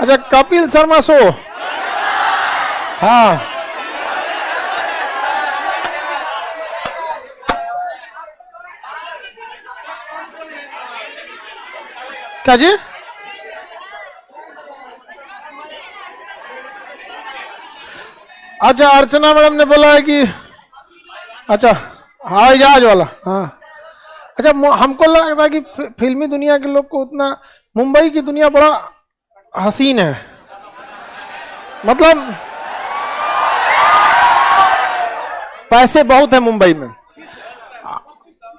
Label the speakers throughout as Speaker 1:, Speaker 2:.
Speaker 1: अच्छा, कपिल शर्मा शो। हाँ, क्या जी? अच्छा, अर्चना मैडम ने बोला है कि अच्छा, हवाई जहाज वाला। हाँ, अच्छा, हमको लगता है कि फिल्मी दुनिया के लोग को उतना, मुंबई की दुनिया बड़ा हसीन है, मतलब पैसे बहुत है मुंबई में।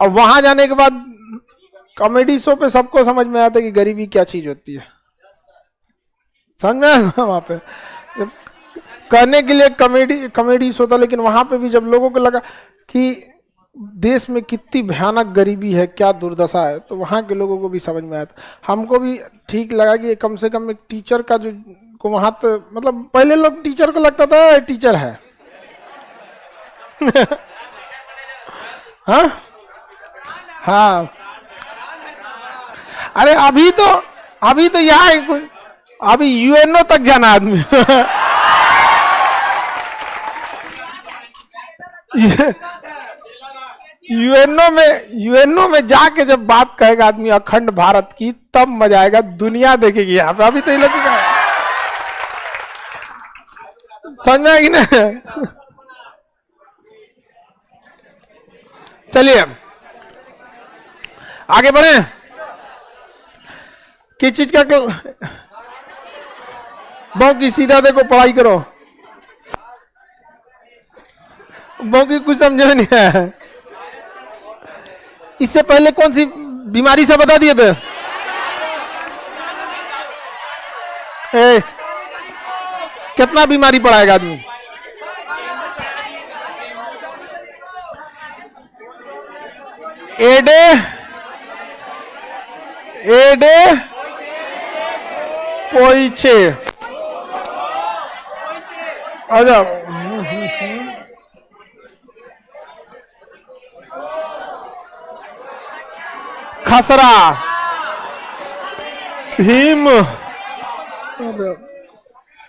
Speaker 1: और वहां जाने के बाद कॉमेडी शो पे सबको समझ में आता है कि गरीबी क्या चीज होती है। समझ में आया वहां पे करने के लिए कॉमेडी शो था, लेकिन वहां पे भी जब लोगों को लगा कि देश में कितनी भयानक गरीबी है, क्या दुर्दशा है, तो वहां के लोगों को भी समझ में आया था। हमको भी ठीक लगा कि कम से कम एक टीचर का जो को वहां तो, मतलब पहले लोग टीचर को लगता था टीचर है। हाँ हाँ, अरे अभी तो यहाँ अभी यूएनओ तक जाना आदमी। यूएनओ में जाके जब बात कहेगा आदमी अखंड भारत की, तब मजा आएगा, दुनिया देखेगी यहाँ पे। अभी तो ये लगेगा, समझ में आएगी ना। चलिए आगे बढ़े। किस चीज का की सीधा देखो, पढ़ाई करो। की कुछ समझ नहीं है। इससे पहले कौन सी बीमारी से बता दिए थे? कितना बीमारी पड़ाएगा आदमी। एडे पोइचे। अच्छा, खसरा, हिम,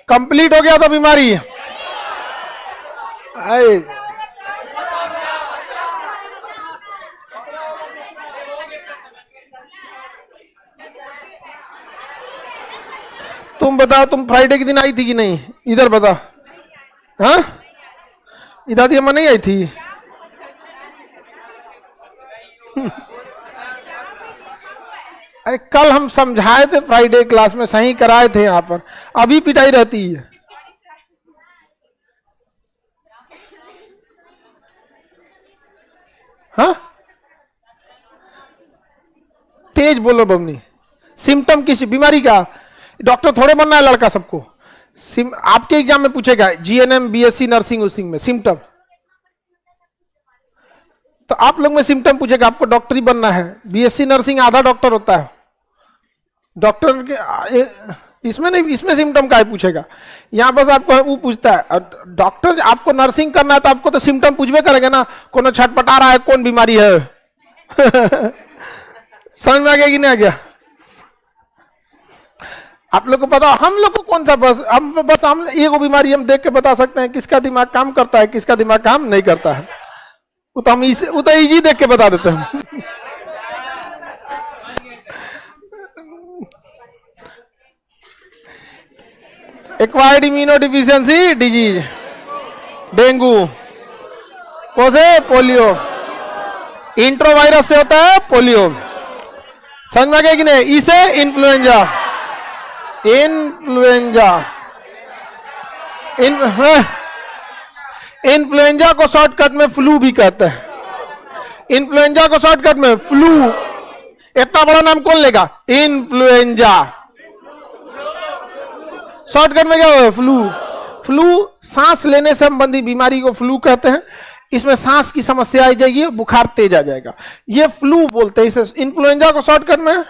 Speaker 1: कंप्लीट हो गया था बीमारी। तुम बताओ, तुम फ्राइडे के दिन आई थी कि नहीं? इधर बता। हाँ, इधर अम्मा नहीं आई थी? अरे कल हम समझाए थे फ्राइडे क्लास में, सही कराए थे यहाँ पर, अभी पिटाई रहती है। हाँ, तेज बोलो बबनी। सिम्टम किस बीमारी का? डॉक्टर थोड़े बनना है लड़का सबको। आपके एग्जाम में पूछेगा जीएनएम बीएससी नर्सिंग उसिंग में सिम्टम, तो आप लोग में सिम्टम पूछेगा। आपको डॉक्टर ही बनना है, बीएससी नर्सिंग आधा डॉक्टर होता है। डॉक्टर के इसमें नहीं, इसमें सिम्टम का ही पूछेगा। यहाँ बस आपको वो पूछता है। डॉक्टर आपको नर्सिंग करना है तो आपको तो सिम्टम पूछबे करेंगे ना, कौन छटपटा रहा है, कौन बीमारी है। समझ में आ गया कि नहीं आ गया? आप लोग को पता, हम लोग को कौन सा, हम एक बीमारी हम देख के बता सकते हैं किसका दिमाग काम करता है, किसका दिमाग काम नहीं करता है। वो तो हम इजी देख के बता देते हैं। Acquired immuno deficiency disease, dengue, कोसे पोलियो, इंट्रोवायरस से होता है पोलियो। समझ में आ गया कि नहीं? इसे इन्फ्लुएंजा, इन्फ्लुएंजा को शॉर्टकट में फ्लू भी कहते हैं। इन्फ्लुएंजा को शॉर्टकट में फ्लू, इतना बड़ा नाम कौन लेगा? इन्फ्लुएंजा। शॉर्टकट में क्या होगा? फ्लू। फ्लू सांस लेने से संबंधी बीमारी को फ्लू कहते हैं। इसमें सांस की समस्या आ जाएगी, बुखार तेज आ जाएगा, ये फ्लू बोलते हैं। इसे इन्फ्लुएंजा को शॉर्टकट में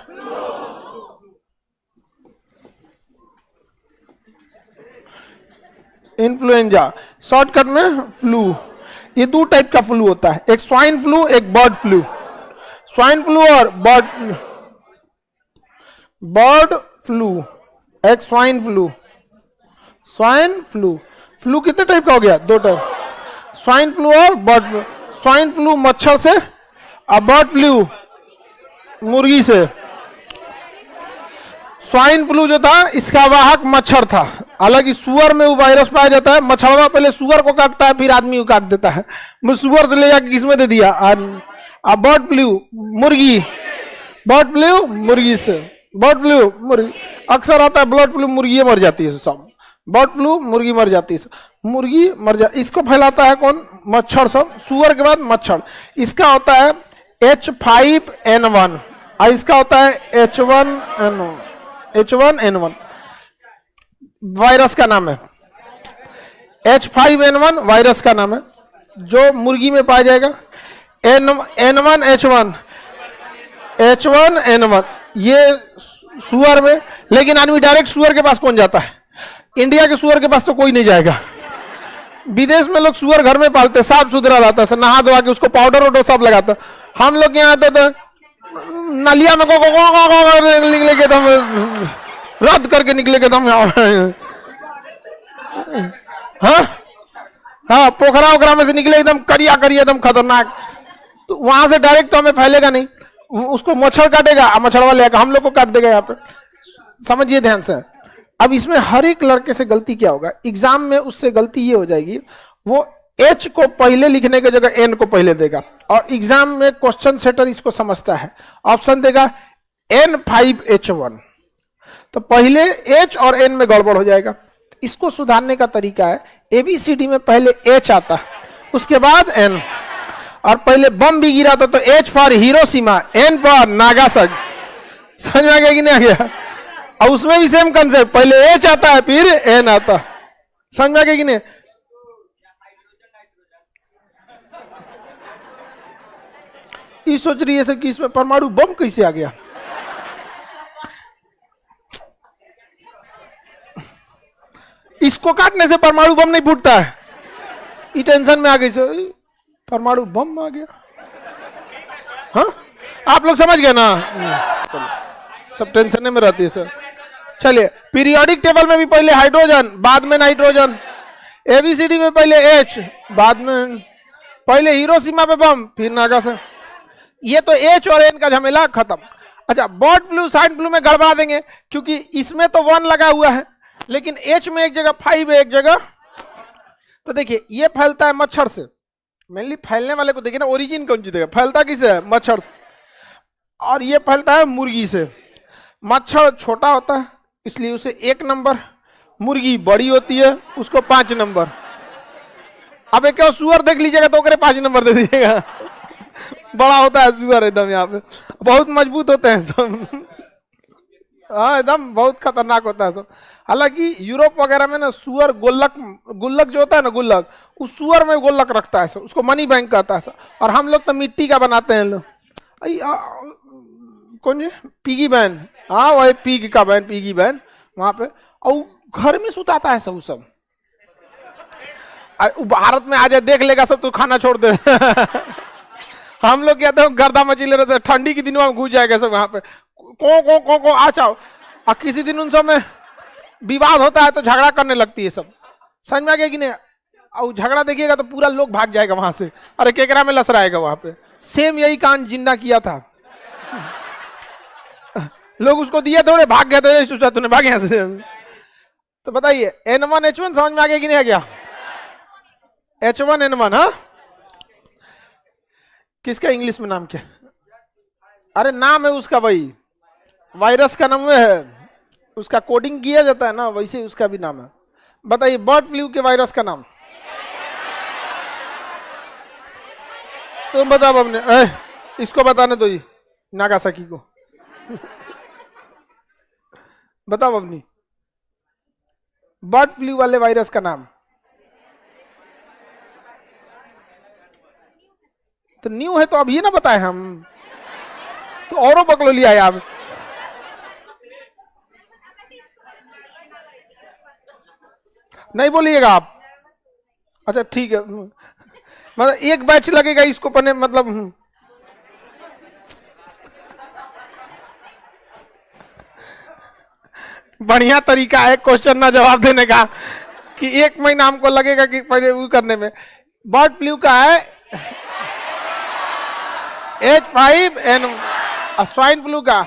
Speaker 1: इन्फ्लुएंजा, शॉर्टकट में फ्लू। ये दो टाइप का फ्लू होता है, एक स्वाइन फ्लू, एक बर्ड फ्लू। स्वाइन फ्लू और बर्ड फ्लू। बर्ड फ्लू, एक swine flu. Swine flu, flu कितने टाइप का हो गया? 2 टाइप, स्वाइन फ्लू और बर्ड फ्लू। स्वाइन फ्लू मच्छर से और बर्ड फ्लू मुर्गी से। स्वाइन फ्लू जो था इसका वाहक मच्छर था, हालांकि सुअर में वो वायरस पाया जाता है। मच्छरवा पहले सुअर को काटता है, फिर आदमी को काट देता है। मैं सुअर से ले जाकर किसमें दे दिया। बर्ड फ्लू मुर्गी, बर्ड फ्लू मुर्गी से, बर्ड फ्लू मुर्गी अक्सर आता है। बर्ड फ्लू मुर्गी मर जाती है सब, बर्ड फ्लू मुर्गी मर जाती है, मुर्गी मर जा। इसको फैलाता है कौन? मच्छर सब। सुअर के बाद मच्छर। इसका होता है H5N1 और इसका होता है H1N1 वायरस का नाम है। H5N1 वायरस का नाम है जो मुर्गी में पाया जाएगा। H1N1 ये सुअर में। लेकिन आदमी डायरेक्ट सुअर के पास कौन जाता है? इंडिया के सुअर के पास तो कोई नहीं जाएगा। विदेश में लोग सुअर घर में पालते, साफ सुथरा रहता है, नहा धोआ के उसको पाउडर वाउडर सब लगाता। हम लोग यहाँ आते थे नलिया में निकले के दम रद्द करके निकले के दम। हाँ पोखरा ओखरा में से निकले एकदम करिया करिया एकदम खतरनाक। तो वहां से डायरेक्ट तो हमें फैलेगा नहीं, उसको मच्छर काटेगा, मच्छर वाले हम लोग को काट देगा। यहाँ पे समझिए ध्यान से। अब इसमें हर एक लड़के से गलती क्या होगा? एग्जाम में उससे गलती ये हो जाएगी, वो H को पहले लिखने की जगह N को पहले देगा और एग्जाम में क्वेश्चन सेटर इसको समझता है, ऑप्शन देगा N5H1, तो पहले H और N में गड़बड़ हो जाएगा। इसको सुधारने का तरीका है ABCD में पहले H आता, उसके बाद N, और पहले बम भी गिरा था तो H for Hiroshima, N for Nagasaki. समझ में आ गया कि नहीं आ गया? और उसमें भी सेम कंसेप्ट, पहले H आता है फिर N आता। समझ में आ गया कि नहीं? ये सोच रही है सब कि इसमें परमाणु बम कैसे आ गया। इसको काटने से परमाणु बम नहीं फूटता है। ये टेंशन में आ गई सर, परमाणु बम आ गया। हाँ आप लोग समझ गए ना? सब टेंशन में रहती है सर। चलिए पीरियोडिक टेबल में भी पहले हाइड्रोजन बाद में नाइट्रोजन, ABCD में पहले H बाद में, पहले हिरोशिमा पे बम फिर नागासाकी। ये तो H और N का झमेला खत्म। अच्छा बर्ड फ्लू स्वाइन फ्लू में गड़बड़ा देंगे क्योंकि इसमें तो 1 लगा हुआ है, लेकिन H में एक जगह 5 है एक जगह। तो देखिए ये फैलता है मच्छर से, मेनली फैलने वाले को देखिए ना, ओरिजिन कौन सी जगह फैलता किसे है? मच्छर से। और ये फैलता है मुर्गी से। मच्छर छोटा होता है इसलिए उसे 1 नंबर, मुर्गी बड़ी होती है उसको 5 नंबर। अब एक सुअर देख लीजिएगा तो 5 नंबर दे दीजिएगा। बड़ा होता है सुअर एकदम, यहाँ पे बहुत मजबूत होते हैं सब। हाँ एकदम बहुत खतरनाक होता है सब। हालांकि यूरोप वगैरह में ना सुअर गुल्लक जो होता है ना, गुल्लक, उस सुअर में गुल्लक रखता है सब, उसको मनी बैंक कहता है सब। और हम लोग तो मिट्टी का बनाते हैं लोग। कौन जी? Piggy ban. हाँ वही पिग का बैन, पिगी बैन वहां पे। और घर में सुताता है सब। भारत में आ जाए देख लेगा सब तो खाना छोड़ दे। हम लोग कहते हैं गर्दा मचीले रहते, ठंडी के दिनों में घुस जाएगा सब वहां पे, को आ जाओ। और किसी दिन उन सब में विवाद होता है तो झगड़ा करने लगती है सब। समझ में आ गया कि नहीं? और झगड़ा देखिएगा तो पूरा लोग भाग जाएगा वहां से, अरे केकरा में लसराएगा वहां पे। सेम यही कांड जिन्ना किया था। लोग उसको दिए थोड़े भाग गए थे, सोचा तूने भाग यहाँ से। तो बताइए N1H1 समझ में आ गया कि नहीं आ गया? H1N1 हाँ किसका इंग्लिश में नाम क्या? अरे नाम है उसका, भाई वायरस का नाम है, उसका कोडिंग किया जाता है ना, वैसे उसका भी नाम है। बताइए बर्ड फ्लू के वायरस का नाम तुम बताओ अपने। इसको बताने दो, नागासाकी को। बताओ अपनी बर्ड फ्लू वाले वायरस का नाम। तो न्यू है तो अब ये ना बताए हम, तो औरों पकड़ लिया है आप। नहीं बोलिएगा आप। अच्छा ठीक है, मतलब एक बैच लगेगा इसको पढ़ने, मतलब बढ़िया तरीका है क्वेश्चन ना जवाब देने का कि 1 महीना हमको लगेगा कि पहले वो करने में। बर्ड फ्लू का है H5N1, स्वाइन फ्लू का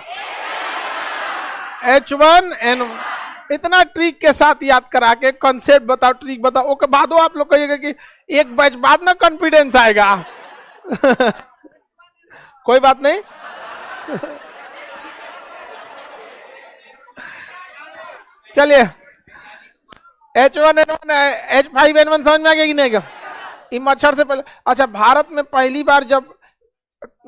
Speaker 1: H1N1। इतना ट्रिक के साथ याद करा के कॉन्सेप्ट बताओ, ट्रिक बताओ, ओके बाद आप लोग कहिएगा कि एक बैच बाद ना कॉन्फिडेंस आएगा। कोई बात नहीं। चलिए H1N1 H5N1 समझ में आ गया कि नहीं? ये मच्छर से पहले। अच्छा, भारत में पहली बार जब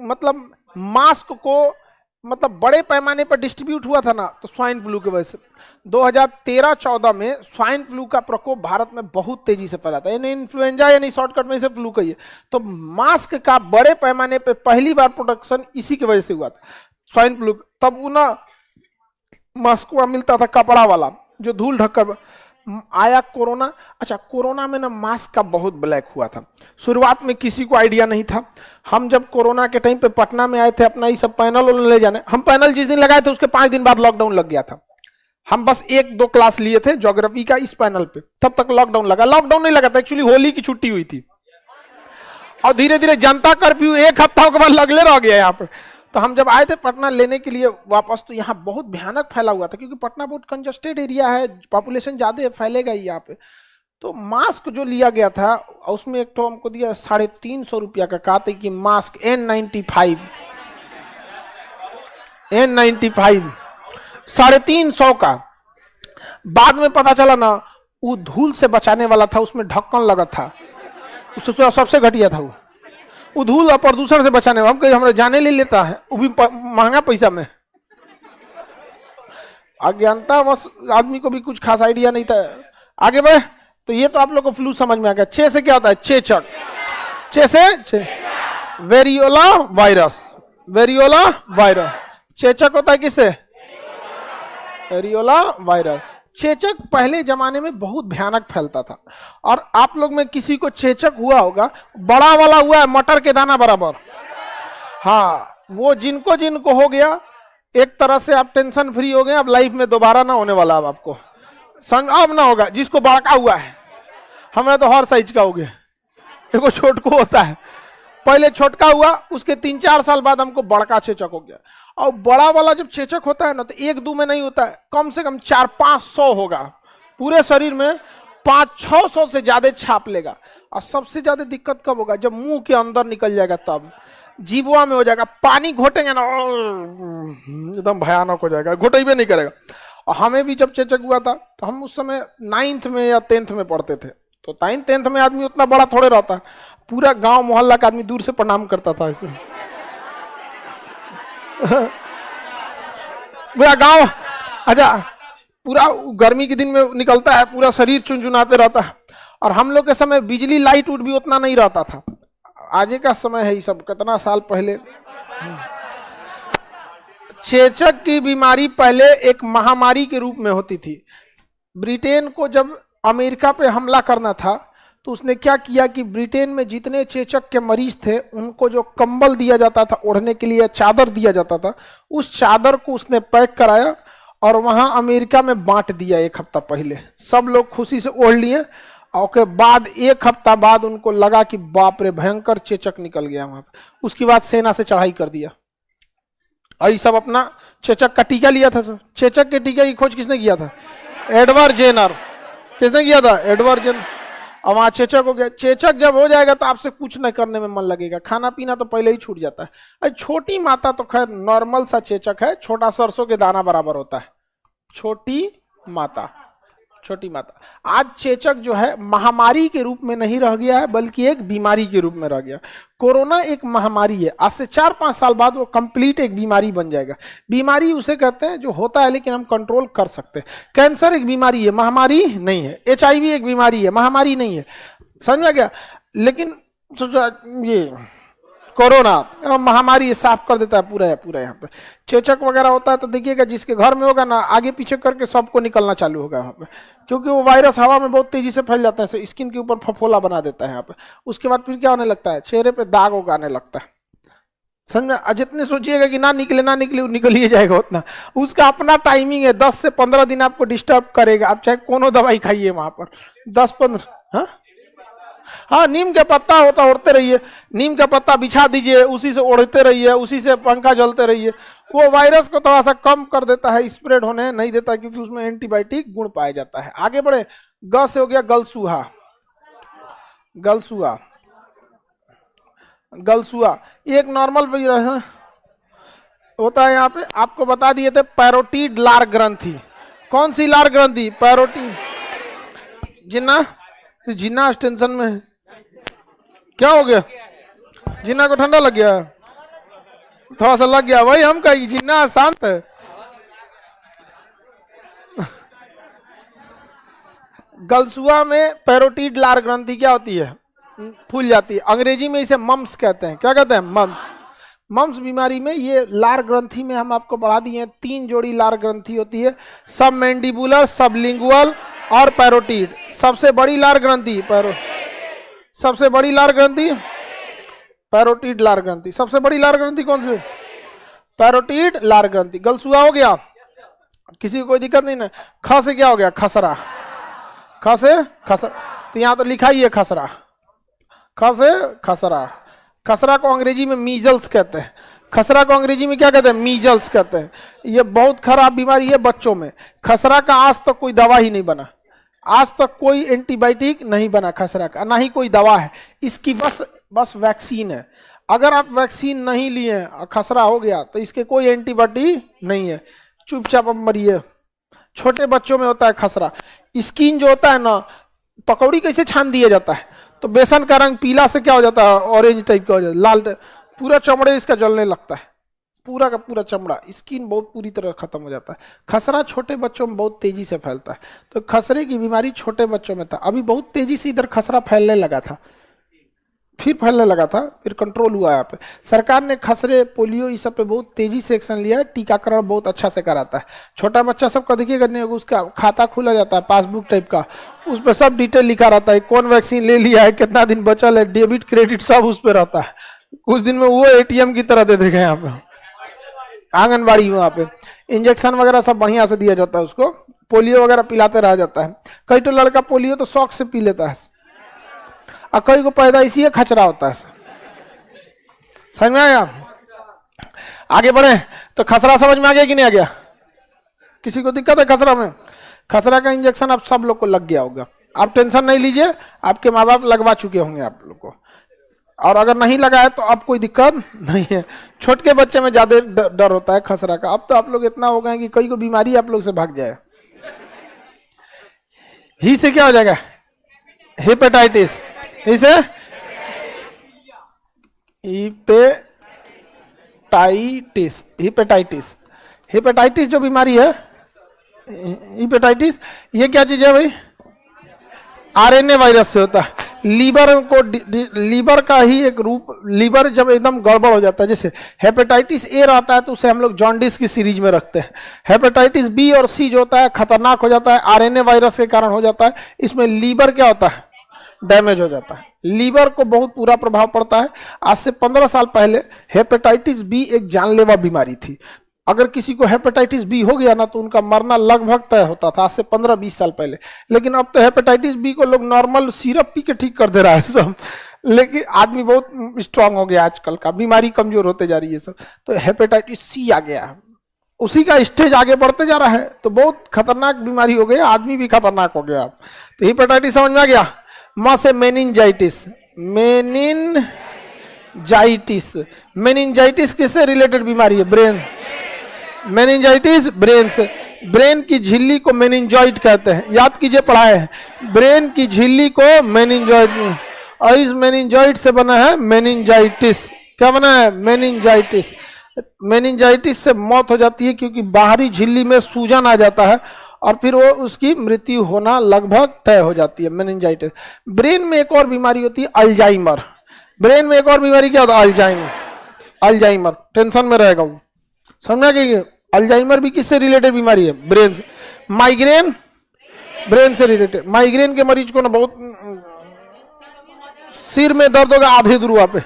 Speaker 1: मतलब मास्क को मतलब बड़े पैमाने पर डिस्ट्रीब्यूट हुआ था ना, तो स्वाइन फ्लू की वजह से 2013-14 में स्वाइन फ्लू का प्रकोप भारत में बहुत तेजी से फैला था। यानी इन्फ्लुएंजा यानी शॉर्टकट में इसे फ्लू कहिए। तो मास्क का बड़े पैमाने पे पहली बार प्रोडक्शन इसी की वजह से हुआ था, स्वाइन फ्लू। तब वो ना मास्क मिलता था कपड़ा वाला जो धूल ढककर। आया कोरोना। अच्छा, कोरोना में ना मास्क का बहुत ब्लैक हुआ था। शुरुआत में किसी को आइडिया नहीं था। हम जब कोरोना के टाइम पे पटना में आए थे अपना ये सब पैनल ले जाने, हम पैनल जिस दिन लगाए थे उसके 5 दिन बाद लॉकडाउन लग गया था। हम बस 1-2 क्लास लिए थे ज्योग्राफी का इस पैनल पे, तब तक लॉकडाउन लगा। लॉकडाउन नहीं लगा था, एक्चुअली होली की छुट्टी हुई थी और धीरे धीरे जनता कर्फ्यू 1 हफ्ता के बाद लगले रह गया यहाँ पे। तो हम जब आए थे पटना लेने के लिए वापस, तो यहाँ बहुत भयानक फैला हुआ था, क्योंकि पटना बहुत कंजस्टेड एरिया है, पॉपुलेशन ज्यादा है, फैलेगा ही यहाँ पे। तो मास्क जो लिया गया था उसमें एक तो हमको दिया 350 रुपया का, कहते कि मास्क N95 350 का। बाद में पता चला ना वो धूल से बचाने वाला था, उसमें ढक्कन लगा था, उससे सबसे घटिया था वो धूल और प्रदूषण से बचाने वाला। हम कहीं हमारे जाने ले लेता है, वो भी महंगा पैसा में। अज्ञानता बस आदमी को भी कुछ खास आइडिया नहीं था। आगे बढ़े तो ये तो आप लोग को फ्लू समझ में आ गया। 6 से क्या होता है? चेचक। 6 से वेरियोला वायरस। वेरियोला वायरस चेचक होता है किससे? Variola virus. चेचक पहले जमाने में बहुत भयानक फैलता था, और आप लोग में किसी को चेचक हुआ होगा, बड़ा वाला हुआ है मटर के दाना बराबर। हाँ, वो जिनको जिनको हो गया एक तरह से आप टेंशन फ्री हो गए, अब लाइफ में दोबारा ना होने वाला। अब आपको अब ना होगा। जिसको बड़का हुआ है, हमें तो हर साइज का हो गया, देखो छोटको होता है, पहले छोटका हुआ, उसके 3-4 साल बाद हमको बड़का चेचक हो गया। और बड़ा वाला जब चेचक होता है ना, तो 1-2 में नहीं होता है, कम से कम 400-500 होगा पूरे शरीर में, 500-600 से ज्यादा छाप लेगा। और सबसे ज्यादा दिक्कत कब होगा? जब मुंह के अंदर निकल जाएगा, तब जीवा में हो जाएगा। पानी घोटेंगे ना एकदम भयानक हो जाएगा, घोटेबे नहीं करेगा। और हमें भी जब चेचक हुआ था तो हम उस समय 9th में या 10th में पढ़ते थे, तो 9th-10th में आदमी उतना बड़ा थोड़े रहता है, पूरा गांव मोहल्ला का आदमी दूर से प्रणाम करता था ऐसे। पूरा गांव, अच्छा पूरा गर्मी के दिन में निकलता है, पूरा शरीर चुनचुनाते रहता है। और हम लोग के समय बिजली लाइट उठ भी उतना नहीं रहता था, आगे का समय है ये सब, कितना साल पहले। चेचक की बीमारी पहले एक महामारी के रूप में होती थी। ब्रिटेन को जब अमेरिका पे हमला करना था, तो उसने क्या किया कि ब्रिटेन में जितने चेचक के मरीज थे उनको जो कंबल दिया जाता था ओढ़ने के लिए, चादर दिया जाता था, उस चादर को उसने पैक कराया और वहां अमेरिका में बांट दिया 1 हफ्ता पहले। सब लोग खुशी से ओढ़ लिए, और के बाद 1 हफ्ता बाद उनको लगा कि बाप रे भयंकर चेचक निकल गया वहां पे। उसके बाद सेना से चढ़ाई कर दिया, और ये सब अपना चेचक का टीका लिया था। चेचक के टीके की खोज किसने किया था? Edward Jenner. किसने किया था? Edward Jenner. और वहां चेचक हो गया। चेचक जब हो जाएगा तो आपसे कुछ नहीं करने में मन लगेगा, खाना पीना तो पहले ही छूट जाता है। अरे छोटी माता तो खैर नॉर्मल सा चेचक है, छोटा सरसों के दाना बराबर होता है। छोटी माता, छोटी माता। आज चेचक जो है महामारी के रूप में नहीं रह गया है, बल्कि एक बीमारी के रूप में रह गया। कोरोना एक महामारी है, आज से 4-5 साल बाद वो कंप्लीट एक बीमारी बन जाएगा। बीमारी उसे कहते हैं जो होता है लेकिन हम कंट्रोल कर सकते हैं। कैंसर एक बीमारी है, महामारी नहीं है। HIV एक बीमारी है, महामारी नहीं है। समझ में गया? लेकिन ये कोरोना महामारी साफ कर देता है पूरा यहाँ पे। चेचक वगैरह होता है तो देखिएगा जिसके घर में होगा ना, आगे पीछे करके सबको निकलना चालू होगा यहाँ पे, क्योंकि वो वायरस हवा में बहुत तेजी से फैल जाता है, स्किन के ऊपर फफोला बना देता है यहाँ पे। उसके बाद फिर क्या होने लगता है? चेहरे पे दाग उगाने लगता है। समझ में? जितने सोचिएगा कि ना निकले ना निकले, निकल ही जाएगा उतना। उसका अपना टाइमिंग है, 10 से 15 दिन आपको डिस्टर्ब करेगा। आप चाहे कोनो दवाई खाइए वहां पर 10-15। हाँ हाँ, नीम का पत्ता होता, ओढ़ते रहिए, नीम का पत्ता बिछा दीजिए, उसी से ओढ़ते रहिए, उसी से पंखा जलते रहिए। वो वायरस को थोड़ा सा कम कर देता है, स्प्रेड होने नहीं देता, क्योंकि उसमें एंटीबायोटिक गुण पाया जाता है। आगे बढ़े। ग से हो गया गलसूहा। गलसूहा, गलसूहा एक नॉर्मल वायरस होता है। यहाँ पे आपको बता दिए थे पैरोटीड लार ग्रंथि। कौन सी लार ग्रंथि? पैरोटीड। जिन्ना, जिन्ना टेंशन में है। क्या हो गया? जिन्ना को ठंडा लग गया? थोड़ा सा लग गया, वही हम कही, जिन्ना शांत है। गलसुआ में पैरोटीड लार ग्रंथि क्या होती है? फूल जाती है। अंग्रेजी में इसे मम्स कहते हैं। क्या कहते हैं? मम्स। मम्स बीमारी में ये लार ग्रंथि में हम आपको बढ़ा दिए हैं, 3 जोड़ी लार ग्रंथि होती है, सब मैंडिबुलर, सबलिंगुअल और पैरोटीड। सबसे बड़ी लार ग्रंथि सबसे बड़ी लार ग्रंथि पैरोटीड लार ग्रंथि। सबसे बड़ी लार ग्रंथि कौन सी? पैरोटीड लार ग्रंथि। गलसुआ हो गया, किसी को कोई दिक्कत नहीं ना। ख से क्या हो गया? खसरा। ख से खसरा, तो यहां तो लिखा ही है खसरा। ख से खसरा। खसरा को अंग्रेजी में मीजल्स कहते हैं। खसरा को अंग्रेजी में क्या कहते हैं? मीजल्स कहते हैं। ये बहुत खराब बीमारी है बच्चों में। खसरा का आज तक कोई दवा ही नहीं बना, आज तक कोई एंटीबायोटिक नहीं बना खसरा का, ना ही कोई दवा है इसकी, बस वैक्सीन है। अगर आप वैक्सीन नहीं लिए और खसरा हो गया तो इसके कोई एंटीबायोटिक नहीं है, चुपचाप अब मरिए। छोटे बच्चों में होता है खसरा। स्किन जो होता है ना, पकौड़ी कैसे छान दिया जाता है, तो बेसन का रंग पीला से क्या हो जाता है? ऑरेंज टाइप का हो जाता है, लाल टाइप, पूरा चमड़े इसका जलने लगता है, पूरा का पूरा चमड़ा, स्किन बहुत पूरी तरह खत्म हो जाता है। खसरा छोटे बच्चों में बहुत तेजी से फैलता है, तो खसरे की बीमारी छोटे बच्चों में था। अभी बहुत तेजी से इधर खसरा फैलने लगा था, फिर फैलने लगा था, फिर कंट्रोल हुआ यहाँ पे। सरकार ने खसरे, पोलियो, इस सब पे बहुत तेजी से एक्शन लिया है। टीकाकरण बहुत अच्छा से कराता है। छोटा बच्चा सबका देखिएगा नहीं, उसका खाता खुला जाता है, पासबुक टाइप का, उस पर सब डिटेल लिखा रहता है, कौन वैक्सीन ले लिया है, कितना दिन बचल है, डेबिट क्रेडिट सब उस पर रहता है। कुछ दिन में वो ATM की तरह दे देगा। यहाँ पे आंगनबाड़ी, वहाँ पे इंजेक्शन वगैरह सब बढ़िया से दिया जाता है उसको, पोलियो वगैरह पिलाते रहा जाता है। कई तो लड़का पोलियो तो शौक से पी लेता है, और कई को पैदाइशी है खचरा होता है। समझ में आया? आगे बढ़े तो खसरा समझ में आ गया कि नहीं आ गया? किसी को दिक्कत है खसरा में? खसरा का इंजेक्शन आप सब लोग को लग गया होगा, आप टेंशन नहीं लीजिए, आपके माँ बाप लगवा चुके होंगे आप लोग को, और अगर नहीं लगा है तो अब कोई दिक्कत नहीं है। छोटे बच्चे में ज्यादा डर होता है खसरा का। अब तो आप लोग इतना हो गए कि कई को बीमारी आप लोग से भाग जाए। ही से क्या हो जाएगा? हेपेटाइटिस। इसे हिपेटाइटिस, हिपेटाइटिस, हिपेटाइटिस जो बीमारी है, हिपेटाइटिस, ये क्या चीज है भाई? RNA वायरस से होता है। लीवर को, लीवर का ही एक रूप, लीवर जब एकदम गड़बड़ हो जाता है, जैसे हेपेटाइटिस A रहता है तो उसे हम लोग जॉन्डिस की सीरीज में रखते हैं। हेपेटाइटिस B और C जो होता है खतरनाक हो जाता है, RNA वायरस के कारण हो जाता है। इसमें लीवर क्या होता है? डैमेज हो जाता है, लीवर को बहुत पूरा प्रभाव पड़ता है। आज से 15 साल पहले हेपेटाइटिस B एक जानलेवा बीमारी थी। अगर किसी को हेपेटाइटिस B हो गया ना तो उनका मरना लगभग तय होता था, आज से 15-20 साल पहले। लेकिन अब तो हेपेटाइटिस B को लोग नॉर्मल सिरप पी के ठीक कर दे रहा है सब। लेकिन आदमी बहुत स्ट्रांग हो गया आजकल का, बीमारी कमजोर होते जा रही है सब। तो हेपेटाइटिस C आ गया, उसी का स्टेज आगे बढ़ते जा रहा है, तो बहुत खतरनाक बीमारी हो गई, आदमी भी खतरनाक हो गया। तो हेपेटाइटिस समझ में आ गया? मां से मेनिंजाइटिस, मेनिंजाइटिस, मेनिंजाइटिस किससे रिलेटेड बीमारी है? ब्रेन। मेनिंजाइटिस ब्रेन से, ब्रेन की झिल्ली को मेनिंजॉइड कहते हैं, याद कीजिए, पढ़ाए हैं। ब्रेन की झिल्ली को मेनिंजॉइड, और इस मेनिंजॉइड से बना है मेनिंजाइटिस। क्या बना है? मेनिंजाइटिस। मेनिंजाइटिस से मौत हो जाती है क्योंकि बाहरी झिल्ली में सूजन आ जाता है और फिर वो उसकी मृत्यु होना लगभग तय हो जाती है, मेनिंजाइटिस। ब्रेन में एक और बीमारी होती है अल्जाइमर। ब्रेन में एक और बीमारी क्या होता है? अल्जाइमर। अल्जाइमर टेंशन में रहेगा वो, समझा कि अल्जाइमर भी किससे रिलेटेड बीमारी है? ब्रेन से। माइग्रेन ब्रेन से रिलेटेड। माइग्रेन के मरीज को ना बहुत सिर में दर्द होगा, आधे दुरुआ पे,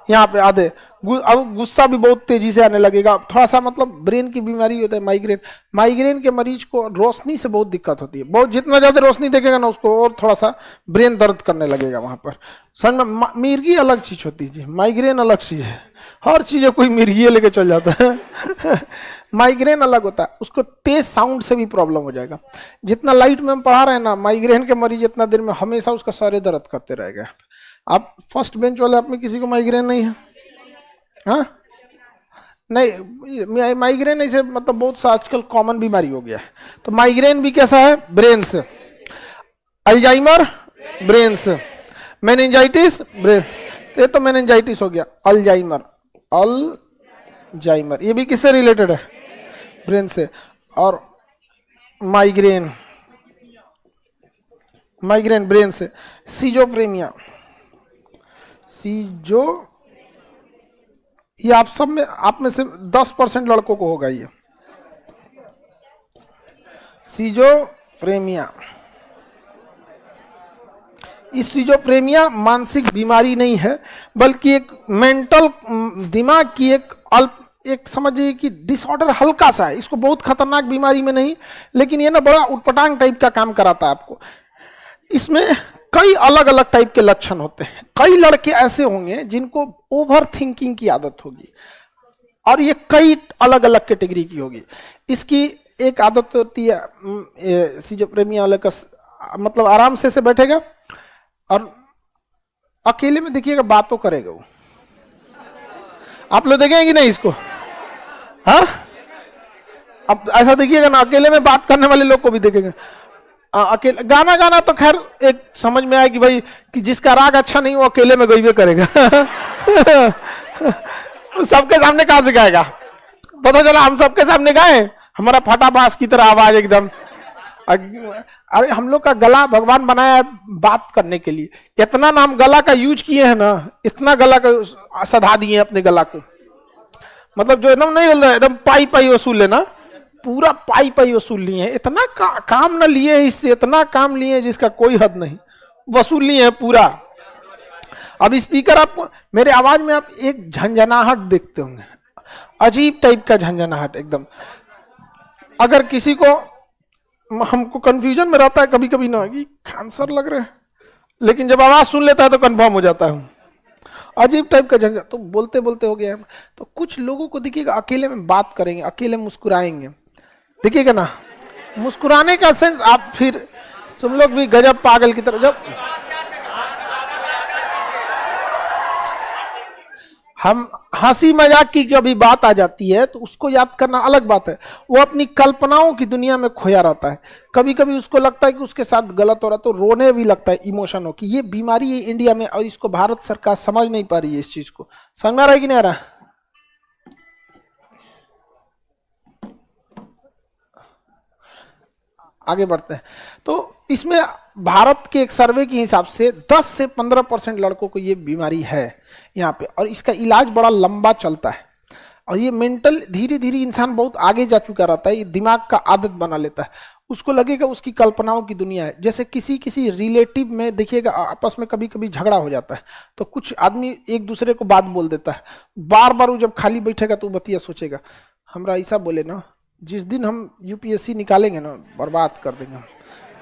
Speaker 1: यहाँ पे आधे, अब गुस्सा भी बहुत तेजी से आने लगेगा, थोड़ा सा मतलब ब्रेन की बीमारी होता है माइग्रेन। माइग्रेन के मरीज को रोशनी से बहुत दिक्कत होती है, बहुत जितना ज्यादा रोशनी देखेगा ना उसको और थोड़ा सा ब्रेन दर्द करने लगेगा वहां पर। समझ में, मिर्गी अलग चीज होती है जी, माइग्रेन अलग चीज है। हर चीज कोई मिर्गी लेके चल जाता है माइग्रेन अलग होता है, उसको तेज साउंड से भी प्रॉब्लम हो जाएगा। जितना लाइट में हम पढ़ा रहे हैं ना, माइग्रेन के मरीज इतना देर में हमेशा उसका सर दर्द करते रहेगा। आप फर्स्ट बेंच वाले आप में किसी को माइग्रेन नहीं है? हाँ नहीं, माइग्रेन ऐसे मतलब बहुत सा आजकल कॉमन बीमारी हो गया है। तो माइग्रेन भी कैसा है? ब्रेन से। अल्जाइमर ब्रेन से। मेनिंजाइटिस ब्रेन, ये तो मेनिंजाइटिस हो गया। अल्जाइमर, अल्जाइमर ये भी किससे रिलेटेड है? ब्रेन से। और माइग्रेन, माइग्रेन ब्रेन से। सीजोफ्रेनिया, सीजो, ये आप में से 10% लड़कों को होगा ये सीजोफ्रेनिया। इस सीजोफ्रेनिया मानसिक बीमारी नहीं है, बल्कि एक मेंटल, दिमाग की एक समझिए कि डिसऑर्डर हल्का सा है। इसको बहुत खतरनाक बीमारी में नहीं, लेकिन ये ना बड़ा उटपटांग टाइप का काम कराता है आपको। इसमें कई अलग अलग टाइप के लक्षण होते हैं। कई लड़के ऐसे होंगे जिनको ओवर थिंकिंग की आदत होगी, और ये कई अलग अलग कैटेगरी की होगी। इसकी एक आदत होती है सीजोफ्रेनिया वाले का, मतलब आराम से बैठेगा और अकेले में देखिएगा बातों करेगा वो। आप लोग देखेंगे कि नहीं इसको? हाँ, अब ऐसा देखिएगा ना, अकेले में बात करने वाले लोग को भी देखेंगे। अकेले गाना गाना तो खैर एक समझ में आया कि भाई कि जिसका राग अच्छा नहीं वो अकेले में गईबे करेगा सबके सामने कहां से गाएगा? पता चला हम सबके सामने गाए, हमारा फटाबास की तरह आवाज एकदम। अरे हम लोग का गला भगवान बनाया है बात करने के लिए। इतना नाम गला का यूज किए हैं ना, इतना गला का सधा दिए अपने गला को, मतलब जो एकदम नहीं बोल रहा एकदम पाई पाई वसूल लेना, पूरा पाई पाई वसूल लिए हैं। इतना काम न लिए हैं इससे, इतना काम लिए हैं जिसका कोई हद नहीं, वसूल लिए हैं पूरा। अब स्पीकर, आप मेरे आवाज में आप एक झंझनाहट देखते होंगे, अजीब टाइप का झंझनाहट एकदम। अगर किसी को, हमको कंफ्यूजन में रहता है कभी कभी ना कि कैंसर लग रहा है, लेकिन जब आवाज सुन लेता है तो कंफर्म हो जाता है, अजीब टाइप का झंझट। तो बोलते बोलते हो गया। तो कुछ लोगों को देखिएगा अकेले में बात करेंगे, अकेले मुस्कुराएंगे, देखिएगा ना, मुस्कुराने का सेंस। आप फिर तुम लोग भी गजब पागल की तरह, जब हम हंसी मजाक की कभी बात आ जाती है तो उसको याद करना अलग बात है। वो अपनी कल्पनाओं की दुनिया में खोया रहता है। कभी कभी उसको लगता है कि उसके साथ गलत हो रहा है तो रोने भी लगता है इमोशनों की। ये बीमारी है इंडिया में, और इसको भारत सरकार समझ नहीं पा रही है। इस चीज को समझ में आ रहा है कि नहीं आ रहा? आगे बढ़ते हैं। तो इसमें भारत के एक सर्वे के हिसाब से 10 से 15% लड़कों को ये बीमारी है यहाँ पे, और इसका इलाज बड़ा लंबा चलता है। और ये मेंटल, धीरे धीरे इंसान बहुत आगे जा चुका रहता है, ये दिमाग का आदत बना लेता है। उसको लगेगा उसकी कल्पनाओं की दुनिया है। जैसे किसी किसी रिलेटिव में देखिएगा आपस में कभी कभी झगड़ा हो जाता है, तो कुछ आदमी एक दूसरे को बात बोल देता है। बार बार वो जब खाली बैठेगा तो बतिया सोचेगा, हमरा ऐसा बोले ना, जिस दिन हम यूपीएससी निकालेंगे ना बर्बाद कर देंगे।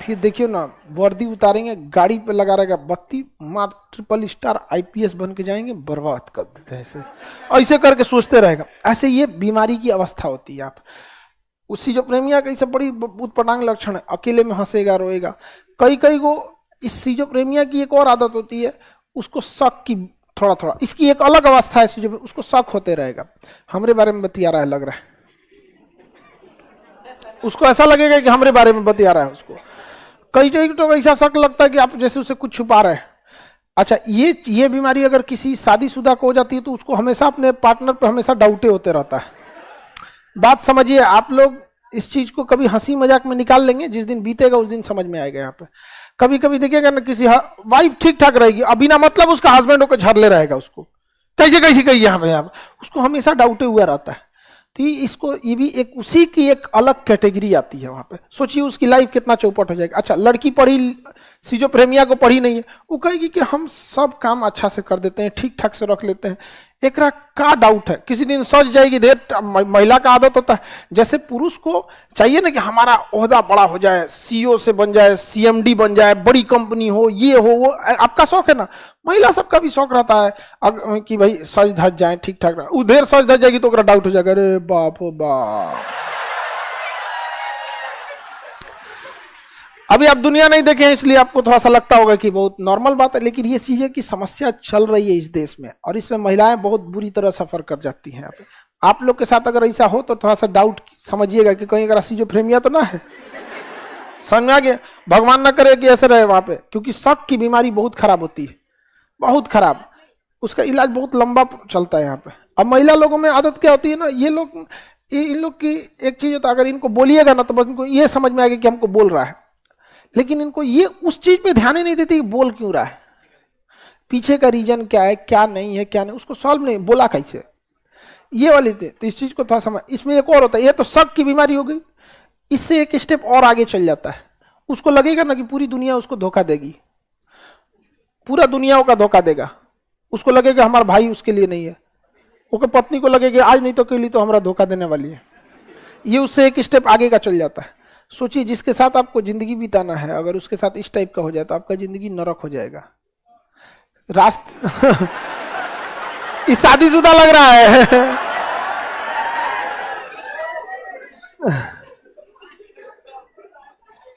Speaker 1: फिर देखियो ना, वर्दी उतारेंगे, गाड़ी पे लगा रहेगा बत्ती, मार ट्रिपल स्टार आईपीएस बन के जाएंगे, बर्बाद कर देते हैं। ऐसे करके सोचते रहेगा। ऐसे ये बीमारी की अवस्था होती है। आप उस सीजोफ्रेनिया का बड़ी उत्पटांग लक्षण है, अकेले में हंसेगा, रोएगा। कई कई को इस सीजोफ्रेनिया की एक और आदत होती है, उसको शक की थोड़ा थोड़ा, इसकी एक अलग अवस्था है, उसको शक होते रहेगा, हमरे बारे में बतिया रहा है, लग रहा है उसको, ऐसा लगेगा कि हमारे बारे में बतिया रहा है उसको। कई कई तो ऐसा शक लगता है कि आप जैसे उसे कुछ छुपा रहे हैं। अच्छा, ये बीमारी अगर किसी शादीशुदा को हो जाती है तो उसको हमेशा अपने पार्टनर पे हमेशा डाउटे होते रहता है। बात समझिए, आप लोग इस चीज को कभी हंसी मजाक में निकाल लेंगे, जिस दिन बीतेगा उस दिन समझ में आएगा। यहाँ पे कभी कभी देखिएगा ना, किसी वाइफ ठीक ठाक रहेगी, अभी ना मतलब उसका हस्बैंड होकर झरले रहेगा, उसको कैसे कैसे कही यहाँ पे, उसको हमेशा डाउटे हुआ रहता है। तो इसको, ये भी एक उसी की एक अलग कैटेगरी आती है। वहां पे सोचिए उसकी लाइफ कितना चौपट हो जाएगा। अच्छा, लड़की पढ़ी, सीजोफ्रेनिया को पढ़ी नहीं है, वो कहेगी कि हम सब काम अच्छा से कर देते हैं, ठीक ठाक से रख लेते हैं, एकरा का डाउट है, किसी दिन सज जाएगी देर। महिला का आदत होता है, जैसे पुरुष को चाहिए ना कि हमारा ओहदा बड़ा हो जाए, सीईओ से बन जाए, सीएमडी बन जाए, बड़ी कंपनी हो, ये हो वो, आपका शौक है ना। महिला सबका भी शौक रहता है कि भाई सज धज जाए, ठीक ठाक। उधर सज धज जाएगी तो डाउट हो जाएगा, अरे बाप हो बाप। अभी आप दुनिया नहीं देखे हैं इसलिए आपको थोड़ा सा लगता होगा कि बहुत नॉर्मल बात है, लेकिन ये चीजें की समस्या चल रही है इस देश में, और इसमें महिलाएं बहुत बुरी तरह सफर कर जाती हैं। आप लोग के साथ अगर ऐसा हो तो थोड़ा सा डाउट समझिएगा कि कहीं अगर सिजोफ्रेनिया तो ना है। समझ में आ गया? भगवान ना करे कि ऐसे रहे वहां पे, क्योंकि शक की बीमारी बहुत खराब होती है, बहुत खराब। उसका इलाज बहुत लंबा चलता है यहाँ पे। अब महिला लोगों में आदत क्या होती है ना, ये लोग इन लोग की एक चीज होता है, अगर इनको बोलिएगा ना तो बस इनको ये समझ में आएगा कि हमको बोल रहा है, लेकिन इनको ये उस चीज पे ध्यान ही नहीं देती कि बोल क्यों रहा है, पीछे का रीजन क्या है, क्या नहीं है, क्या नहीं, उसको सॉल्व नहीं, बोला कैसे, ये वाली थे। तो इस चीज को थोड़ा समझ। इसमें एक और होता है, ये तो शक की बीमारी हो गई, इससे एक स्टेप और आगे चल जाता है। उसको लगेगा ना कि पूरी दुनिया उसको धोखा देगी, पूरा दुनिया का धोखा देगा। उसको लगेगा हमारा भाई उसके लिए नहीं है, उसके पत्नी को लगेगा आज नहीं तो के लिए तो हमारा धोखा देने वाली है। ये उससे एक स्टेप आगे का चल जाता है। सोचिए, जिसके साथ आपको जिंदगी बिताना है, अगर उसके साथ इस टाइप का हो जाए तो आपका जिंदगी नरक हो जाएगा। ये शादीशुदा लग रहा है।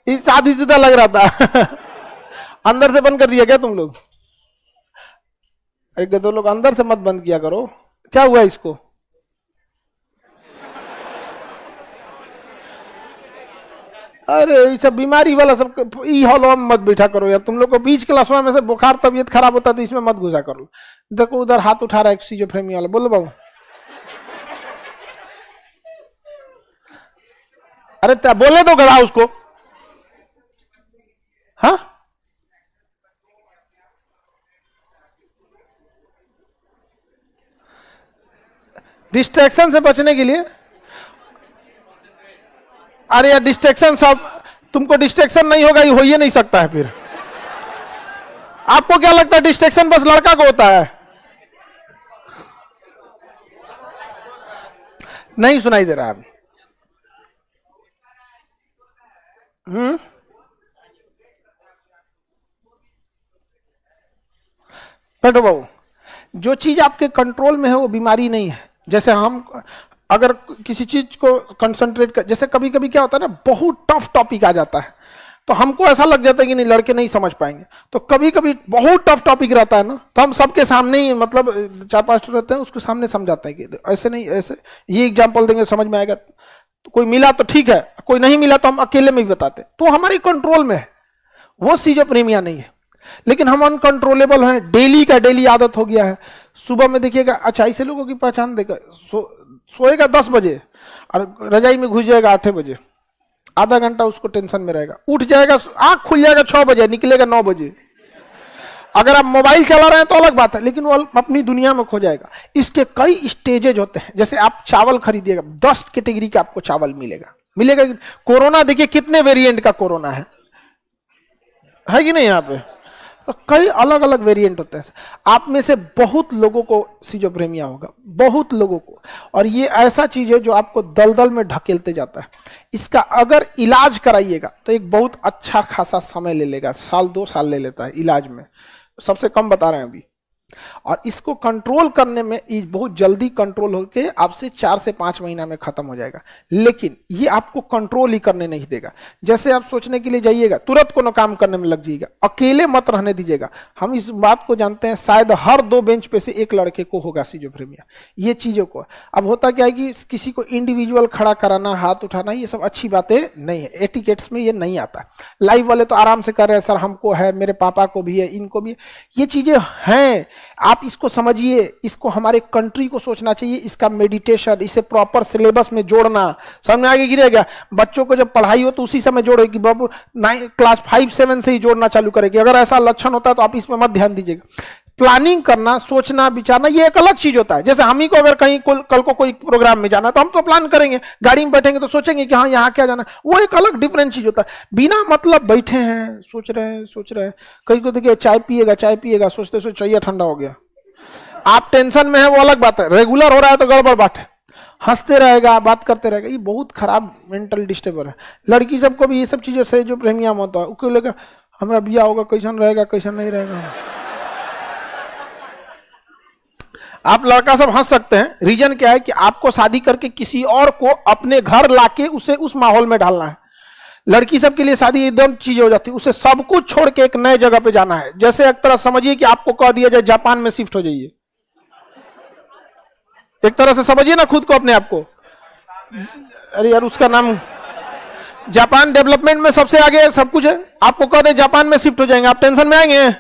Speaker 1: ये शादीशुदा लग रहा था। अंदर से बंद कर दिया क्या तुम लोग? एक दो लोग अंदर से मत बंद किया करो। क्या हुआ इसको? अरे ये सब बीमारी वाला सब ई हॉल में मत बैठा करो यार। तुम लोग को बीच क्लासवा में से बुखार तबीयत खराब होता है तो इसमें मत घुसा करो। देखो उधर हाथ उठा रहा है सिजोफ्रेनिया वाला, बोलो बाबू। अरे बोले तो गधा उसको। हाँ, डिस्ट्रैक्शन से बचने के लिए। अरे यार डिस्ट्रैक्शन सब, तुमको डिस्ट्रैक्शन नहीं होगा, ये हो ही नहीं सकता है। फिर आपको क्या लगता है डिस्ट्रैक्शन बस लड़का को होता है? नहीं सुनाई दे रहा है। बैठो बाबू, जो चीज आपके कंट्रोल में है वो बीमारी नहीं है। जैसे हम अगर किसी चीज को कंसंट्रेट कर, जैसे कभी कभी क्या होता है ना, बहुत टफ टॉपिक आ जाता है तो हमको ऐसा लग जाता है कि नहीं लड़के नहीं समझ पाएंगे। तो कभी कभी बहुत टफ टॉपिक रहता है ना, तो हम सबके सामने ही, मतलब 4-5 रहते हैं उसके सामने समझाते हैं कि ऐसे नहीं ऐसे, ये एग्जाम्पल देंगे समझ में आएगा। तो कोई मिला तो ठीक है, कोई नहीं मिला तो हम अकेले में भी बताते, तो हमारे कंट्रोल में है। वो सिजोफ्रेनिया नहीं है, लेकिन हम अनकंट्रोलेबल हैं, डेली का डेली आदत हो गया है। सुबह में देखिएगा, अच्छा ऐसे लोगों की पहचान देखा, सोएगा 10 बजे और रजाई में घुस जाएगा 8 बजे, आधा घंटा उसको टेंशन में रहेगा। उठ जाएगा, आंख खुल जाएगा 6 बजे, निकलेगा 9 बजे। अगर आप मोबाइल चला रहे हैं तो अलग बात है, लेकिन वो अपनी दुनिया में खो जाएगा। इसके कई स्टेजेज होते हैं। जैसे आप चावल खरीदिएगा, 10 कैटेगरी का आपको चावल मिलेगा। कोरोना देखिए कितने वेरिएंट का कोरोना है कि नहीं? यहाँ पे तो कई अलग अलग वेरिएंट होते हैं। आप में से बहुत लोगों को सिजोफ्रेनिया होगा, बहुत लोगों को। और ये ऐसा चीज है जो आपको दलदल में ढकेलते जाता है। इसका अगर इलाज कराइएगा तो एक बहुत अच्छा खासा समय ले लेगा, 1-2 साल ले लेता है इलाज में, सबसे कम बता रहे हैं अभी। और इसको कंट्रोल करने में ये बहुत जल्दी कंट्रोल होकर आपसे 4 से 5 महीना में खत्म हो जाएगा। लेकिन ये आपको कंट्रोल ही करने नहीं देगा। जैसे आप सोचने के लिए जाइएगा, तुरंत कोनो काम करने में लग जाइएगा, अकेले मत रहने दीजिएगा। हम इस बात को जानते हैं, शायद हर 2 बेंच पे से एक लड़के को होगा सिजोफ्रेनिया। ये चीजों को अब होता क्या है कि किसी को इंडिविजुअल खड़ा कराना, हाथ उठाना, ये सब अच्छी बातें नहीं है, एटिकेट्स में ये नहीं आता। लाइव वाले तो आराम से कर रहे हैं, सर हमको है, मेरे पापा को भी है, इनको भी है। ये चीजें हैं, आप इसको समझिए। इसको हमारे कंट्री को सोचना चाहिए, इसका मेडिटेशन, इसे प्रॉपर सिलेबस में जोड़ना। समझ में आगे गिरेगा? बच्चों को जब पढ़ाई हो तो उसी समय जोड़ेगी, बाबू क्लास 5-7 से ही जोड़ना चालू करेगी। अगर ऐसा लक्षण होता है तो आप इसमें मत ध्यान दीजिएगा। प्लानिंग करना, सोचना, विचारना, ये एक अलग चीज होता है। जैसे हम ही को अगर कहीं कल को कोई प्रोग्राम में जाना तो हम तो प्लान करेंगे, गाड़ी में बैठेंगे तो सोचेंगे कि हाँ यहाँ क्या जाना, वो एक अलग डिफरेंट चीज होता है। बिना मतलब बैठे हैं, सोच रहे हैं। कहीं को देखिए चाय पिएगा, सोचते सोचते चाहिए ठंडा हो गया, आप टेंशन में है वो अलग बात है, रेगुलर हो रहा है तो गड़बड़ बात है। हंसते रहेगा, बात करते रहेगा, ये बहुत खराब मेंटल डिस्टर्बर है। लड़की सबको भी ये सब चीजों से जो प्रेमिया होता है उसको लगा हमारा बिया होगा, कैसन रहेगा कैसन नहीं रहेगा। आप लड़का सब हंस सकते हैं, रीजन क्या है कि आपको शादी करके किसी और को अपने घर लाके उसे उस माहौल में डालना है। लड़की सब के लिए शादी एकदम चीज हो जाती है, उसे सब कुछ छोड़ के एक नए जगह पे जाना है। जैसे एक तरह समझिए कि आपको कह दिया जाए जापान में शिफ्ट हो जाइए, एक तरह से समझिए ना खुद को अपने आप को। अरे यार उसका नाम जापान डेवलपमेंट में सबसे आगे सब कुछ है, आपको कह दे जापान में शिफ्ट हो जाएंगे, आप टेंशन में आएंगे।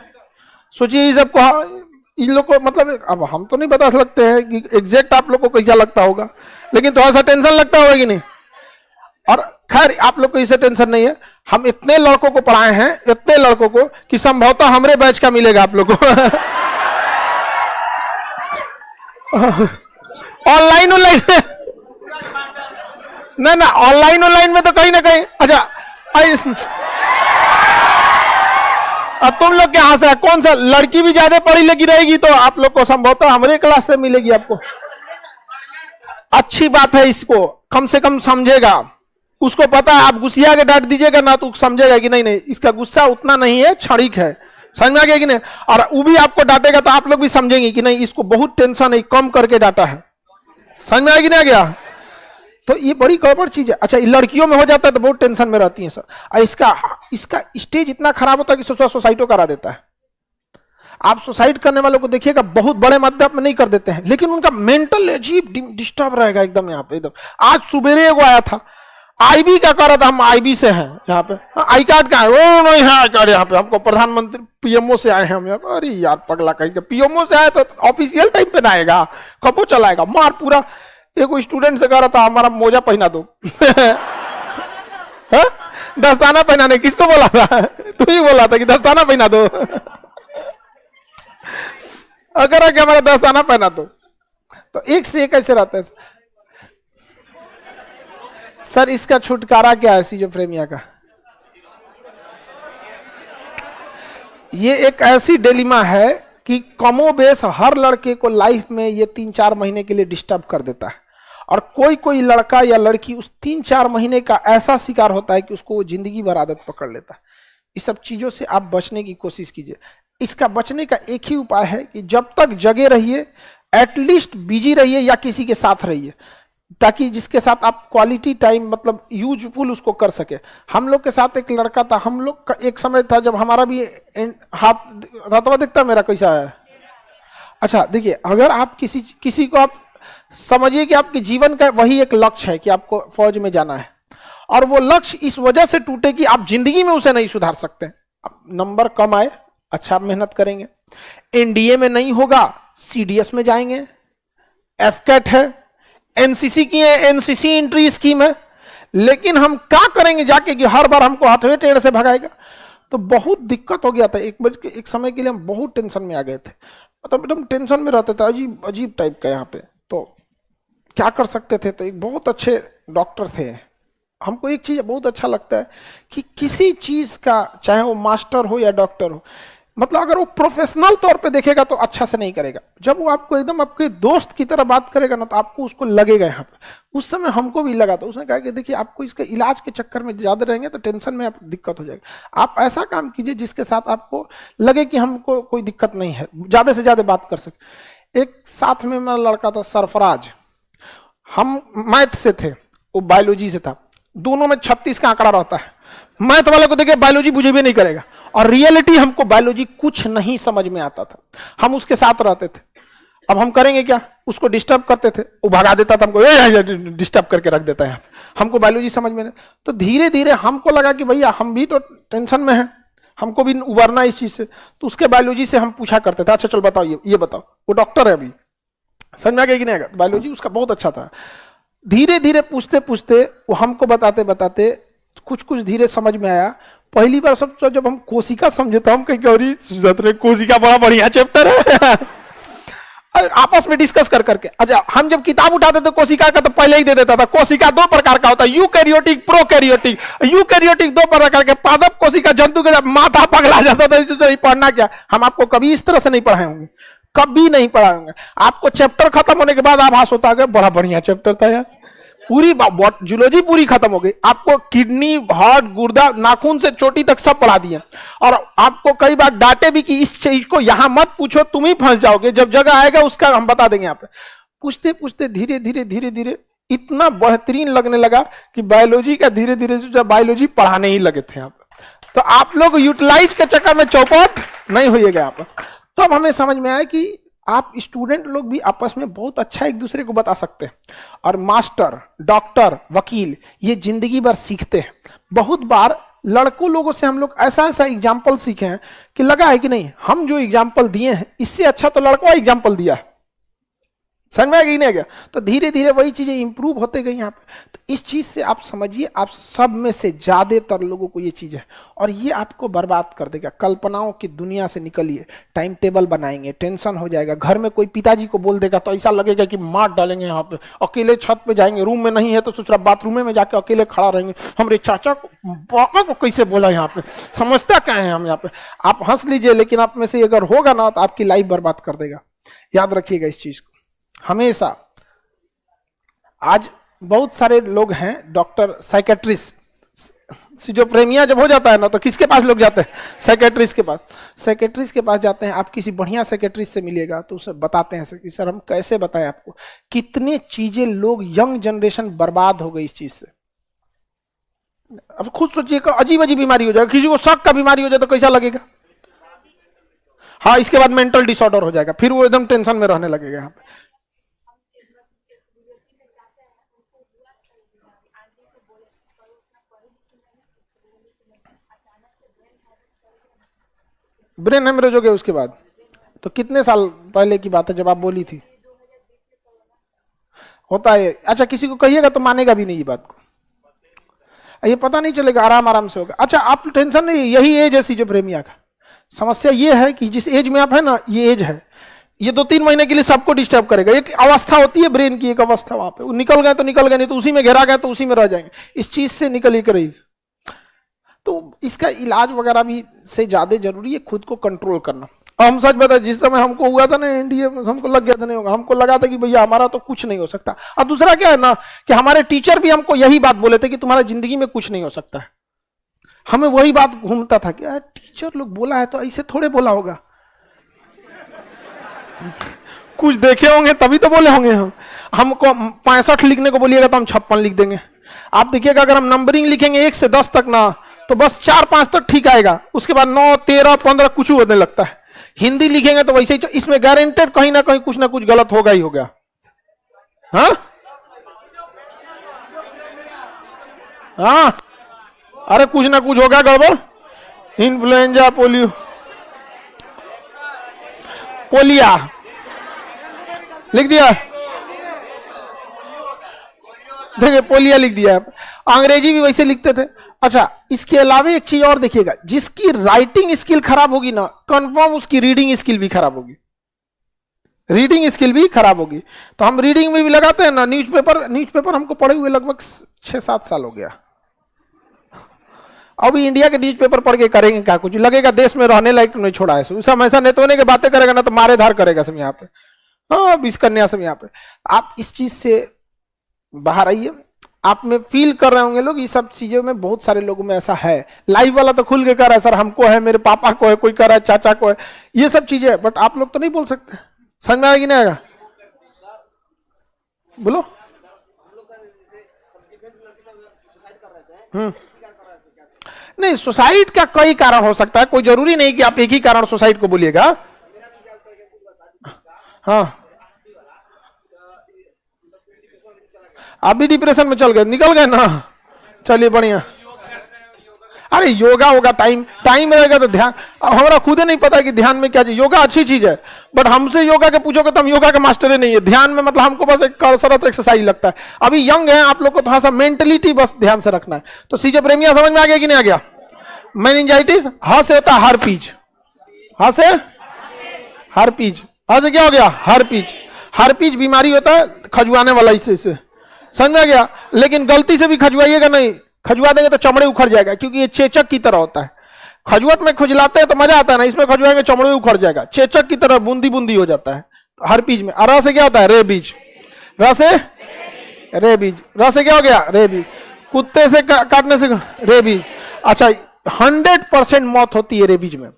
Speaker 1: सोचिए ये सबको, इन लोग को मतलब अब हम तो नहीं बता सकते हैं कि एग्जैक्ट आप लोग को कैसा लगता होगा, लेकिन थोड़ा सा टेंशन लगता होगा कि नहीं। और खैर आप लोग को इससे टेंशन नहीं है, हम इतने लड़कों को पढ़ाए हैं, इतने लड़कों को कि संभवतः हमरे बैच का मिलेगा आप लोग को। ऑनलाइन ना ऑनलाइन में तो कहीं ना कहीं। अच्छा अब तुम लोग क्या हंस रहे, कौन सा लड़की भी ज्यादा पढ़ी लिखी रहेगी तो आप लोग को संभवतः हमारे क्लास से मिलेगी आपको। अच्छी बात है, इसको कम से कम समझेगा, उसको पता है आप गुस्सिया के डांट दीजिएगा ना तो समझेगा कि नहीं नहीं इसका गुस्सा उतना नहीं है, क्षणिक है। समझ में आ गया कि नहीं। और वो भी आपको डांटेगा तो आप लोग भी समझेंगे कि नहीं इसको बहुत टेंशन है, कम करके डांटा है। समझ में आ गया गया। तो ये बड़ी गड़बड़ चीज है। अच्छा लड़कियों में हो जाता है तो बहुत टेंशन में रहती है सर। इसका स्टेज इतना खराब होता है कि सुसाइड करा देता है। आप सुसाइड करने वालों को देखिएगा बहुत बड़े मध्यम में नहीं कर देते हैं, लेकिन उनका मेंटल अजीब डिस्टर्ब रहेगा एकदम। यहाँ पे एकदम आज सुबेरे एगो आया था, आईबी का कर रहा था, हम आईबी से हैं यहाँ पे। आई कार्ड का है वो नहीं है, आई कार्ड यहाँ पे हमको प्रधानमंत्री पीएमओ से आए हैं हम यहाँ पे। अरे यार पगला कहीं पीएमओ से आए तो ऑफिशियल टाइम पे ना आएगा, कबो चलाएगा मार पूरा। एक स्टूडेंट से कह रहा था हमारा मोजा पहना दो। दस्ताना पहनाने किसको बोला था? तू ही बोला था कि दस्ताना पहना दो। अगर आके हमारा दस्ताना पहना दो तो एक से एक ऐसे रहता है। सर इसका छुटकारा क्या है सिजोफ्रेनिया का? ये एक ऐसी डिलेमा है कि कमोबेश हर लड़के को लाइफ में ये 3-4 महीने के लिए डिस्टर्ब कर देता है। और कोई कोई लड़का या लड़की उस 3-4 महीने का ऐसा शिकार होता है कि उसको वो जिंदगी भर आदत पकड़ लेता है। इस सब चीजों से आप बचने की कोशिश कीजिए। इसका बचने का एक ही उपाय है कि जब तक जगे रहिए, एटलीस्ट बिजी रहिए या किसी के साथ रहिए, ताकि जिसके साथ आप क्वालिटी टाइम मतलब यूजफुल उसको कर सके। हम लोग के साथ एक लड़का था, हम लोग का एक समय था जब हमारा भी हाथवा दिखता मेरा कैसा है। अच्छा देखिए, अगर आप किसी को आप समझिए कि आपके जीवन का वही एक लक्ष्य है कि आपको फौज में जाना है, और वो लक्ष्य इस वजह से टूटे कि आप जिंदगी में उसे नहीं सुधार सकते। नंबर कम आए, अच्छा मेहनत करेंगे, एनडीए में नहीं होगा सीडीएस में जाएंगे, एफकेट है, एनसीसी की है, एनसीसी एंट्री स्कीम है, लेकिन हम क्या करेंगे जाके कि हर बार हमको हथवे टेढ़ से भगाएगा। तो बहुत दिक्कत हो गया था। एक समय के लिए हम बहुत टेंशन में आ गए थे, मतलब एकदम टेंशन में रहते थे, अजीब अजीब टाइप का। यहाँ पे तो क्या कर सकते थे, तो एक बहुत अच्छे डॉक्टर थे। हमको एक चीज बहुत अच्छा लगता है कि किसी चीज का, चाहे वो मास्टर हो या डॉक्टर हो, मतलब अगर वो प्रोफेशनल तौर पे देखेगा तो अच्छा से नहीं करेगा। जब वो आपको एकदम आपके दोस्त की तरह बात करेगा ना तो आपको उसको लगेगा। यहाँ पे उस समय हमको भी लगा था। उसने कहा कि देखिए आपको इसके इलाज के चक्कर में ज्यादा रहेंगे तो टेंशन में आप दिक्कत हो जाएगी। आप ऐसा काम कीजिए जिसके साथ आपको लगे कि हमको कोई दिक्कत नहीं है, ज्यादा से ज्यादा बात कर सके। एक साथ में मेरा लड़का था सरफराज, हम मैथ से थे, वो बायोलॉजी से था। दोनों में 36 का आंकड़ा रहता है। मैथ वाले को देखिए बायोलॉजी बुझे भी नहीं करेगा, और रियलिटी हमको बायोलॉजी कुछ नहीं समझ में आता था। हम उसके साथ रहते थे। अब हम करेंगे क्या, उसको डिस्टर्ब करते थे, वो भगा देता था हमको, डिस्टर्ब करके रख देता है। हमको बायोलॉजी समझ में नहीं। तो धीरे धीरे हमको लगा कि भैया हम भी तो टेंशन में हैं, हमको भी उबरना इस चीज से। तो उसके बायोलॉजी से हम पूछा करते थे, अच्छा चल बताओ ये बताओ। वो डॉक्टर है अभी, समझ में आ गया कि नहीं आएगा। बायोलॉजी उसका बहुत अच्छा था। धीरे धीरे पूछते पूछते वो हमको बताते बताते कुछ कुछ धीरे समझ में आया। पहली बार सब तो जब हम कोशिका समझे तो हम कहीं कोशिका बड़ा बढ़िया चैप्टर है। आपस में डिस्कस कर करके, अच्छा हम जब किताब उठाते थे कोशिका का तो पहले ही दे देता था। कोशिका 2 प्रकार का होता है, यूकैरियोटिक, प्रोकैरियोटिक। यूकैरियोटिक 2 प्रकार के, पादप कोशिका, जंतु के। माथा पगला जाता था, पढ़ना क्या। हम आपको कभी इस तरह से नहीं पढ़ाए होंगे। कभी नहीं पढ़ाएंगे आपको। चैप्टर खत्म होने के बाद आभास होता है बड़ा बढ़िया चैप्टर था यार, पूरी जूलॉजी पूरी खत्म हो गई। आपको किडनी, हार्ट, गुर्दा, नाखून से चोटी तक सब पढ़ा दिए, और आपको कई बार डांटे भी कि इस चीज को यहां मत पूछो, तुम ही फंस जाओगे, जब जगह आएगा उसका हम बता देंगे। यहाँ पे पूछते पूछते धीरे धीरे धीरे धीरे इतना बेहतरीन लगने लगा कि बायोलॉजी का धीरे धीरे जब बायोलॉजी पढ़ाने ही लगे थे आप, तो आप लोग यूटिलाइज के चक्कर में चौपट नहीं होइएगा आप। तो अब हमें समझ में आया कि आप स्टूडेंट लोग भी आपस में बहुत अच्छा एक दूसरे को बता सकते हैं, और मास्टर, डॉक्टर, वकील ये जिंदगी भर सीखते हैं। बहुत बार लड़कों लोगों से हम लोग ऐसा ऐसा एग्जाम्पल सीखे हैं कि लगा है कि नहीं हम जो एग्जाम्पल दिए हैं इससे अच्छा तो लड़का एग्जाम्पल दिया है, समझ में आ गई नहीं गया। तो धीरे धीरे वही चीजें इंप्रूव होते गई यहाँ पे। तो इस चीज से आप समझिए, आप सब में से ज्यादातर लोगों को ये चीज है, और ये आपको बर्बाद कर देगा। कल्पनाओं की दुनिया से निकलिए, टाइम टेबल बनाएंगे, टेंशन हो जाएगा। घर में कोई पिताजी को बोल देगा तो ऐसा लगेगा कि मार डालेंगे यहाँ पे। अकेले छत पे जाएंगे, रूम में नहीं है तो सोच रहा बाथरूम में जाके अकेले खड़ा रहेंगे, हमारे चाचा को बाका को कैसे बोला यहाँ पे, समझता क्या है हम यहाँ पे। आप हंस लीजिए, लेकिन आप में से अगर होगा ना तो आपकी लाइफ बर्बाद कर देगा। याद रखिएगा इस चीज को हमेशा। आज बहुत सारे लोग हैं डॉक्टर, साइकेट्रिस्ट, सिजोफ्रेनिया जब हो जाता है ना तो किसके पास लोग जाते हैं? साइकेट्रिस्ट के पास। साइकेट्रिस्ट के पास जाते हैं, आप किसी बढ़िया साइकेट्रिस्ट से मिलिएगा तो उसे बताते हैं कि सर हम कैसे बताएं आपको, कितने चीजें लोग, यंग जनरेशन बर्बाद हो गई इस चीज से। अब खुद सोचिए, अजीब अजीब बीमारी हो जाएगा, किसी को शक का बीमारी हो जाए तो कैसा लगेगा? हाँ, इसके बाद मेंटल डिसऑर्डर हो जाएगा, फिर वो एकदम टेंशन में रहने लगेगा यहाँ पे। ब्रेन हेमरेज हो गया उसके बाद, तो कितने साल पहले की बात है जब आप बोली थी? होता है। अच्छा, किसी को कहिएगा तो मानेगा भी नहीं ये बात को, ये पता नहीं चलेगा, आराम आराम से होगा। अच्छा, आप टेंशन नहीं, यही एज है सिजोफ्रेनिया का। समस्या ये है कि जिस एज में आप है ना, ये एज है, ये 2-3 महीने के लिए सबको डिस्टर्ब करेगा। एक अवस्था होती है ब्रेन की, एक अवस्था वहां पे, निकल गए तो निकल गए, नहीं तो उसी में घेरा गए तो उसी में रह जाएंगे। इस चीज से निकल ही करेगी। तो इसका इलाज वगैरह भी से ज्यादा जरूरी है खुद को कंट्रोल करना। हम सच बता, जिस समय हमको हुआ था ना एनडीए में, हमको लग गया था नहीं होगा, हमको लगा था कि भैया हमारा तो कुछ नहीं हो सकता। और दूसरा क्या है ना कि हमारे टीचर भी हमको यही बात बोले थे कि तुम्हारा जिंदगी में कुछ नहीं हो सकता है। हमें वही बात घूमता था कि यार टीचर लोग बोला है तो ऐसे थोड़े बोला होगा, कुछ देखे होंगे तभी तो बोले होंगे। हमको 65 लिखने को बोलिएगा तो हम 56 लिख देंगे। आप देखिएगा, अगर हम नंबरिंग लिखेंगे 1 से 10 तक ना, तो बस 4-5 तक ठीक आएगा, उसके बाद 9, 13, 15 कुछ होने लगता है। हिंदी लिखेंगे तो वैसे ही, इसमें गारंटेड कहीं ना कहीं कुछ ना कुछ गलत होगा ही होगा। हाँ हाँ, अरे कुछ ना कुछ होगा गड़बड़। इन्फ्लुएंजा, पोलिया लिख दिया, देखिए पोलिया लिख दिया। अंग्रेजी भी वैसे लिखते थे। अच्छा, इसके अलावा एक चीज और देखिएगा, जिसकी राइटिंग स्किल खराब होगी ना, कंफर्म उसकी रीडिंग स्किल भी खराब होगी। रीडिंग स्किल भी खराब होगी। तो हम रीडिंग में भी लगाते हैं ना, न्यूज़पेपर हमको पढ़े हुए लगभग 6-7 साल हो गया। अभी इंडिया के न्यूज़पेपर पढ़ के करेंगे क्या? कुछ लगेगा देश में रहने लायक नहीं छोड़ा है। सब ऐसा नेतोने के बातें करेगा ना तो मारे धार करेगा सब यहाँ पे। हाँ, बीस कन्या सब यहाँ पे। आप इस चीज से बाहर आइए। आप में फील कर रहे होंगे लोग, ये सब चीजों में बहुत सारे लोगों में ऐसा है। लाइव वाला तो खुल के कर रहा है, सर हमको है, मेरे पापा को है, कोई कर रहा है, चाचा को है, ये सब चीजें। बट आप लोग तो नहीं बोल सकते। समझ में आएगी नहीं आएगा? बोलो। नहीं, सुसाइड का कई कारण हो सकता है, कोई जरूरी नहीं कि आप एक ही कारण सुसाइड को बोलिएगा। हाँ, आप भी डिप्रेशन में चल गए, निकल गए ना, चलिए बढ़िया। अरे योगा होगा, टाइम रहेगा तो ध्यान। हमारा खुद ही नहीं पता कि ध्यान में क्या चीज। योगा अच्छी चीज है, बट हमसे योगा के पूछोगे तो हम योगा के मास्टर ही नहीं है। ध्यान में मतलब हमको बस एक कसरत एक्सरसाइज लगता है। अभी यंग है आप लोग को, थोड़ा सा मेंटलिटी बस ध्यान से रखना है। तो सिजोफ्रेनिया समझ में आ गया कि नहीं आ गया? मेनिंजाइटिस ह से होता है हर्पीज, ह से हर्पीज, ह से क्या हो गया? हर्पीज। हर्पीज बीमारी होता है खजुआने वाला, इससे समझ में आ गया। लेकिन गलती से भी खजुआइएगा नहीं, खजुआ देंगे तो चमड़े उखड़ जाएगा, क्योंकि ये चेचक की तरह होता है। खजुआत में खुजलाते हैं तो मजा आता है ना, इसमें खजुआएंगे चमड़े उखड़ जाएगा, चेचक की तरह बूंदी बूंदी हो जाता है हर बीज में। र से क्या होता है? रेबीज। र से रेबीज। र से क्या हो गया? रेबीज। कुत्ते से काटने से रेबीज। अच्छा 100% मौत होती है रेबीज में।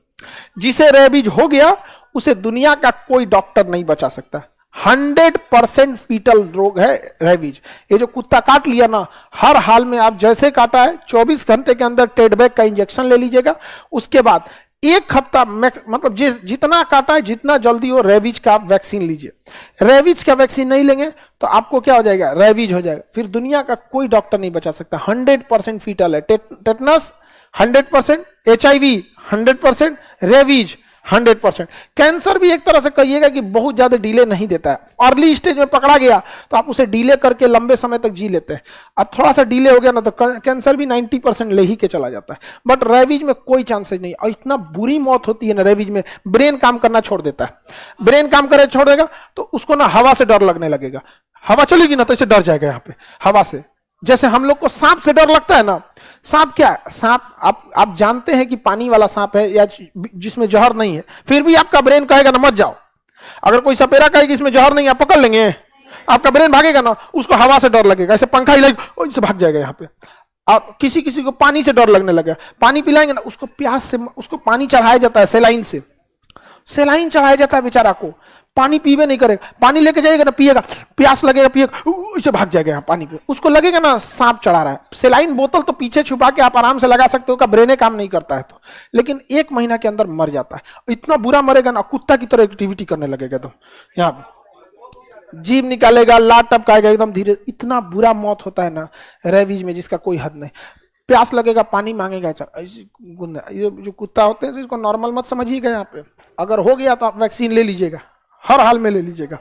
Speaker 1: जिसे रेबीज हो गया उसे दुनिया का कोई डॉक्टर नहीं बचा सकता। 100% फीटल रोग है रेबीज। ये जो कुत्ता काट लिया ना, हर हाल में आप जैसे काटा है 24 घंटे के अंदर टेडबैक का इंजेक्शन ले लीजिएगा। उसके बाद 1 हफ्ता मतलब जितना काटा है जितना जल्दी हो रेबीज का आप वैक्सीन लीजिए। रेबीज का वैक्सीन नहीं लेंगे तो आपको क्या हो जाएगा? रेबीज हो जाएगा। फिर दुनिया का कोई डॉक्टर नहीं बचा सकता। 100% फीटल है। Tetanus 100%, HIV 100%, rabies 100%। कैंसर भी एक तरह से कहिएगा कि बहुत ज्यादा डिले नहीं देता है। अर्ली स्टेज में पकड़ा गया तो आप उसे डिले करके लंबे समय तक जी लेते हैं। अब थोड़ा सा डिले हो गया ना तो कैंसर भी 90% ले ही के चला जाता है। बट रेबीज में कोई चांसेस नहीं। और इतना बुरी मौत होती है ना रेबीज में, ब्रेन काम करना छोड़ देता है। ब्रेन काम करे छोड़ देगा तो उसको ना हवा से डर लगने लगेगा। हवा चलेगी ना तो इसे डर जाएगा यहाँ पे हवा से। जैसे हम लोग को सांप से डर लगता है ना, सांप क्या है? सांप आप जानते हैं कि पानी वाला सांप है या जिसमें जहर नहीं है, फिर भी आपका ब्रेन कहेगा ना मत जाओ। अगर कोई सपेरा कहे कि इसमें जहर नहीं, आप पकड़ लेंगे, आपका ब्रेन भागेगा ना, उसको हवा से डर लगेगा। ऐसे पंखा हिलाएगा इससे भाग जाएगा यहाँ पे। आप किसी को पानी से डर लगने लगेगा, पानी पिलाएंगे ना उसको प्यास से, उसको पानी चढ़ाया जाता है सेलाइन से, सेलाइन चढ़ाया जाता है बेचारा को। पानी पीवे नहीं करेगा, पानी लेके जाएगा ना पिएगा, प्यास लगेगा पिएगा, उसे भाग जाएगा यहाँ पानी पे। उसको लगेगा ना सांप चढ़ा रहा है। सेलाइन बोतल तो पीछे छुपा के आप आराम से लगा सकते हो, का ब्रेने काम नहीं करता है तो, लेकिन 1 महीना के अंदर मर जाता है। इतना बुरा मरेगा ना, कुत्ता की तरह एक्टिविटी करने लगेगा। तो यहाँ जीभ निकालेगा, लात टपकाएगा एकदम धीरे। इतना बुरा मौत होता है ना रेबीज में जिसका कोई हद नहीं। प्यास लगेगा पानी मांगेगा। ये जो कुत्ता होते हैं इसको नॉर्मल मत समझिएगा। यहाँ पे अगर हो गया तो आप वैक्सीन ले लीजिएगा, हर हाल में ले लीजिएगा।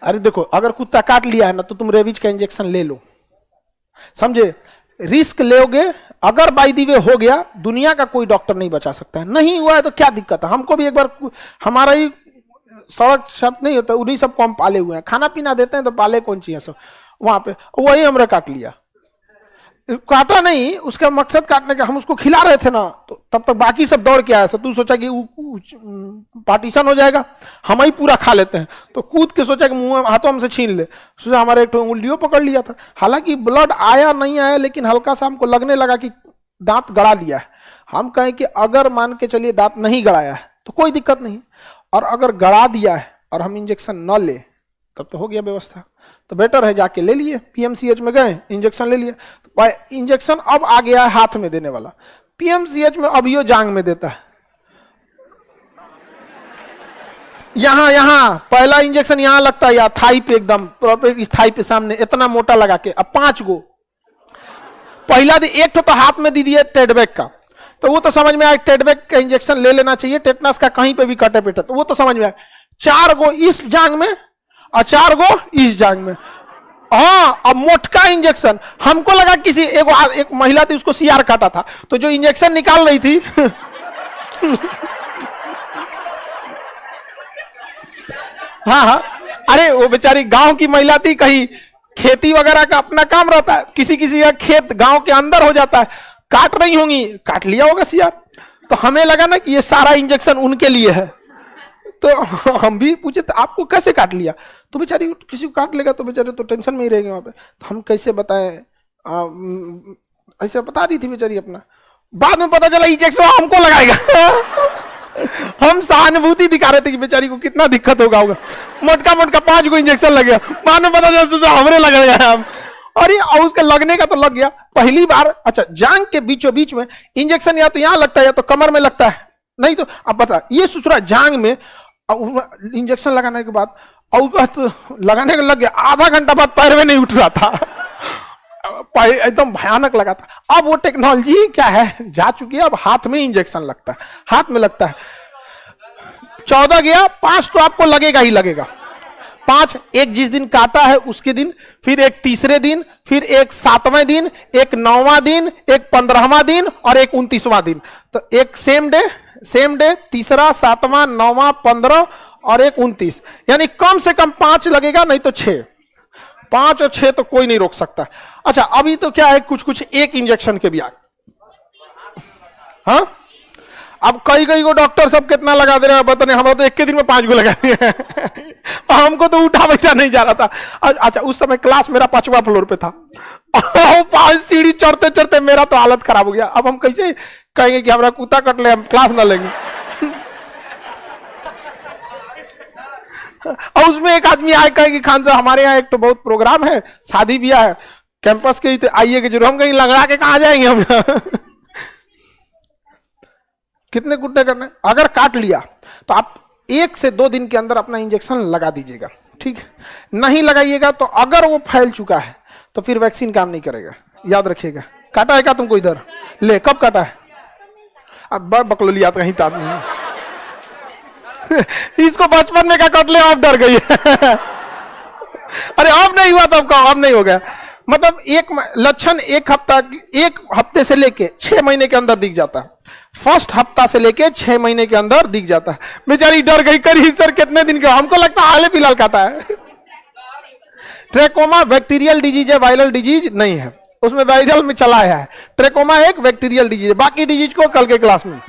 Speaker 1: अरे देखो अगर कुत्ता काट लिया है ना तो तुम रेबीज का इंजेक्शन ले लो, समझे? रिस्क लोगे। अगर बाय द वे हो गया दुनिया का कोई डॉक्टर नहीं बचा सकता है। नहीं हुआ है तो क्या दिक्कत है? हमको भी एक बार, हमारा ही सड़क शब्द नहीं होता, उन्हीं सब को हम पाले हुए हैं, खाना पीना देते हैं तो पाले कौन चाहिए सब। वहां पे वही हमने काट लिया, काटा नहीं, उसका मकसद काटने का, हम उसको खिला रहे थे ना तो तब तक बाकी सब दौड़ के आया। तू सोचा कि पार्टीशन हो जाएगा, हम ही पूरा खा लेते हैं, तो कूद के सोचा कि मुंह हाथों हमसे छीन ले। सोचा हमारे एक तो उंगलियों पकड़ लिया था। हालांकि ब्लड आया नहीं आया, लेकिन हल्का सा हमको लगने लगा कि दांत गड़ा लिया है। हम कहें कि अगर मान के चलिए दांत नहीं गड़ाया है तो कोई दिक्कत नहीं, और अगर गड़ा दिया है और हम इंजेक्शन न ले तब तो हो गया व्यवस्था। तो बेटर है जाके ले लिए, पीएमसीएच में गए, इंजेक्शन ले लिए। तो इंजेक्शन अब आ गया है हाथ में देने वाला। पीएमसीएच में अभियो जांग में देता है। यहां पहला इंजेक्शन यहां लगता है, या थाई पे, एकदम प्रॉपर थाई पे सामने इतना मोटा लगा के। अब 5 गो पहला एक तो हाथ में दी दिए टेडबैक का, तो वो तो समझ में आया टेडबैक का इंजेक्शन ले लेना चाहिए, टेटनस का कहीं पे भी कटे पेटे, तो वो तो समझ में आया। 4 गो इस जांग में और 4 गो इस जांग में। हाँ, अब मोटका इंजेक्शन। हमको लगा किसी एक महिला थी, उसको सीआर काटा था, तो जो इंजेक्शन निकाल रही थी हाँ, अरे वो बेचारी गांव की महिला थी, कहीं खेती वगैरह का अपना काम रहता है, किसी का खेत गांव के अंदर हो जाता है, काट रही होंगी, काट लिया होगा सीआर। तो हमें लगा ना कि ये सारा इंजेक्शन उनके लिए है, तो हम भी पूछे तो आपको कैसे काट लिया? तो बेचारी किसी को काट लेगा तो बेचारे तो टेंशन में ही रहेंगे वहां पे, तो हम कैसे बताएं? ऐसे बता रही थी बेचारी अपना। बाद में पता चला इंजेक्शन हमको लगाएगा हम सहानुभूति दिखा रहे थे कि बेचारी को कितना दिक्कत होगा मोटका 5 गो इंजेक्शन लग गया। बाद में पता चला हमरे लग गया हम, और उसके लगने का तो लग गया पहली बार। अच्छा, जांग के बीचों बीच में इंजेक्शन या तो यहां लगता है या तो कमर में लगता है, नहीं तो अब बता ये सुसरा जांग में इंजेक्शन लगाने के बाद और तो लगाने का लग गया, आधा घंटा बाद पैर में नहीं उठ रहा था एकदम भयानक लगा था। अब वो टेक्नोलॉजी क्या है जा चुकी है, अब हाथ में इंजेक्शन लगता है, हाथ में लगता है। 14 गया, 5 तो आपको लगेगा ही लगेगा। 5 एक जिस दिन काटा है उसके दिन, फिर एक तीसरे दिन, फिर एक 7वें दिन, एक 9वां दिन, एक 15वां दिन और एक 29वां दिन। तो एक सेम डे तीसरा, 7वां, 9वां, 15 और एक 29, यानी कम से कम 5 लगेगा, नहीं तो 6। 5 और 6 तो कोई नहीं रोक सकता। अच्छा, अभी तो क्या है, कुछ एक इंजेक्शन के भी आ, हाँ, अब कई कई को डॉक्टर सब कितना लगा दे रहे हैं बताने, हमारा तो एक के दिन में 5 को लगा दिए हमको तो उठा बैठा नहीं जा रहा था। अच्छा, उस समय क्लास मेरा 5वां फ्लोर पे था 5 सीढ़ी चढ़ते चढ़ते मेरा तो हालत खराब हो गया। अब हम कैसे कहेंगे कि हमारा कुत्ता कट ले, हम क्लास ना लेंगे और उसमें एक आदमी आए कहे कि खान साहब हमारे यहाँ एक तो बहुत प्रोग्राम है, शादी ब्याह है, कैंपस के आइए कि जरूर। हम कहीं लगड़ा के कहा जाएंगे हम कितने गुड्डे करने, अगर काट लिया तो आप 1 से 2 दिन के अंदर अपना इंजेक्शन लगा दीजिएगा, ठीक है। नहीं लगाइएगा तो अगर वो फैल चुका है तो फिर वैक्सीन काम नहीं करेगा, याद रखिएगा। काटा है क्या तुमको इधर? ले, कब काटा है? अब बकलोली आता कहीं ताद नहीं इसको बचपन में क्या कट ले, अब डर गई अरे अब नहीं हुआ, तब कहो अब नहीं हो गया। मतलब एक लक्षण 1 हफ्ते से लेके 6 महीने के अंदर दिख जाता है। फर्स्ट हफ्ता से लेके 6 महीने के अंदर दिख जाता है। बेचारी डर गई, करी सर कितने दिन का, हमको लगता है हाल फिलहाल काटा है। ट्रेकोमा बैक्टीरियल डिजीज है, वायरल डिजीज नहीं है, उसमें वायरल में चला है। ट्रेकोमा एक बैक्टीरियल डिजीज है, बाकी डिजीज को कल के क्लास में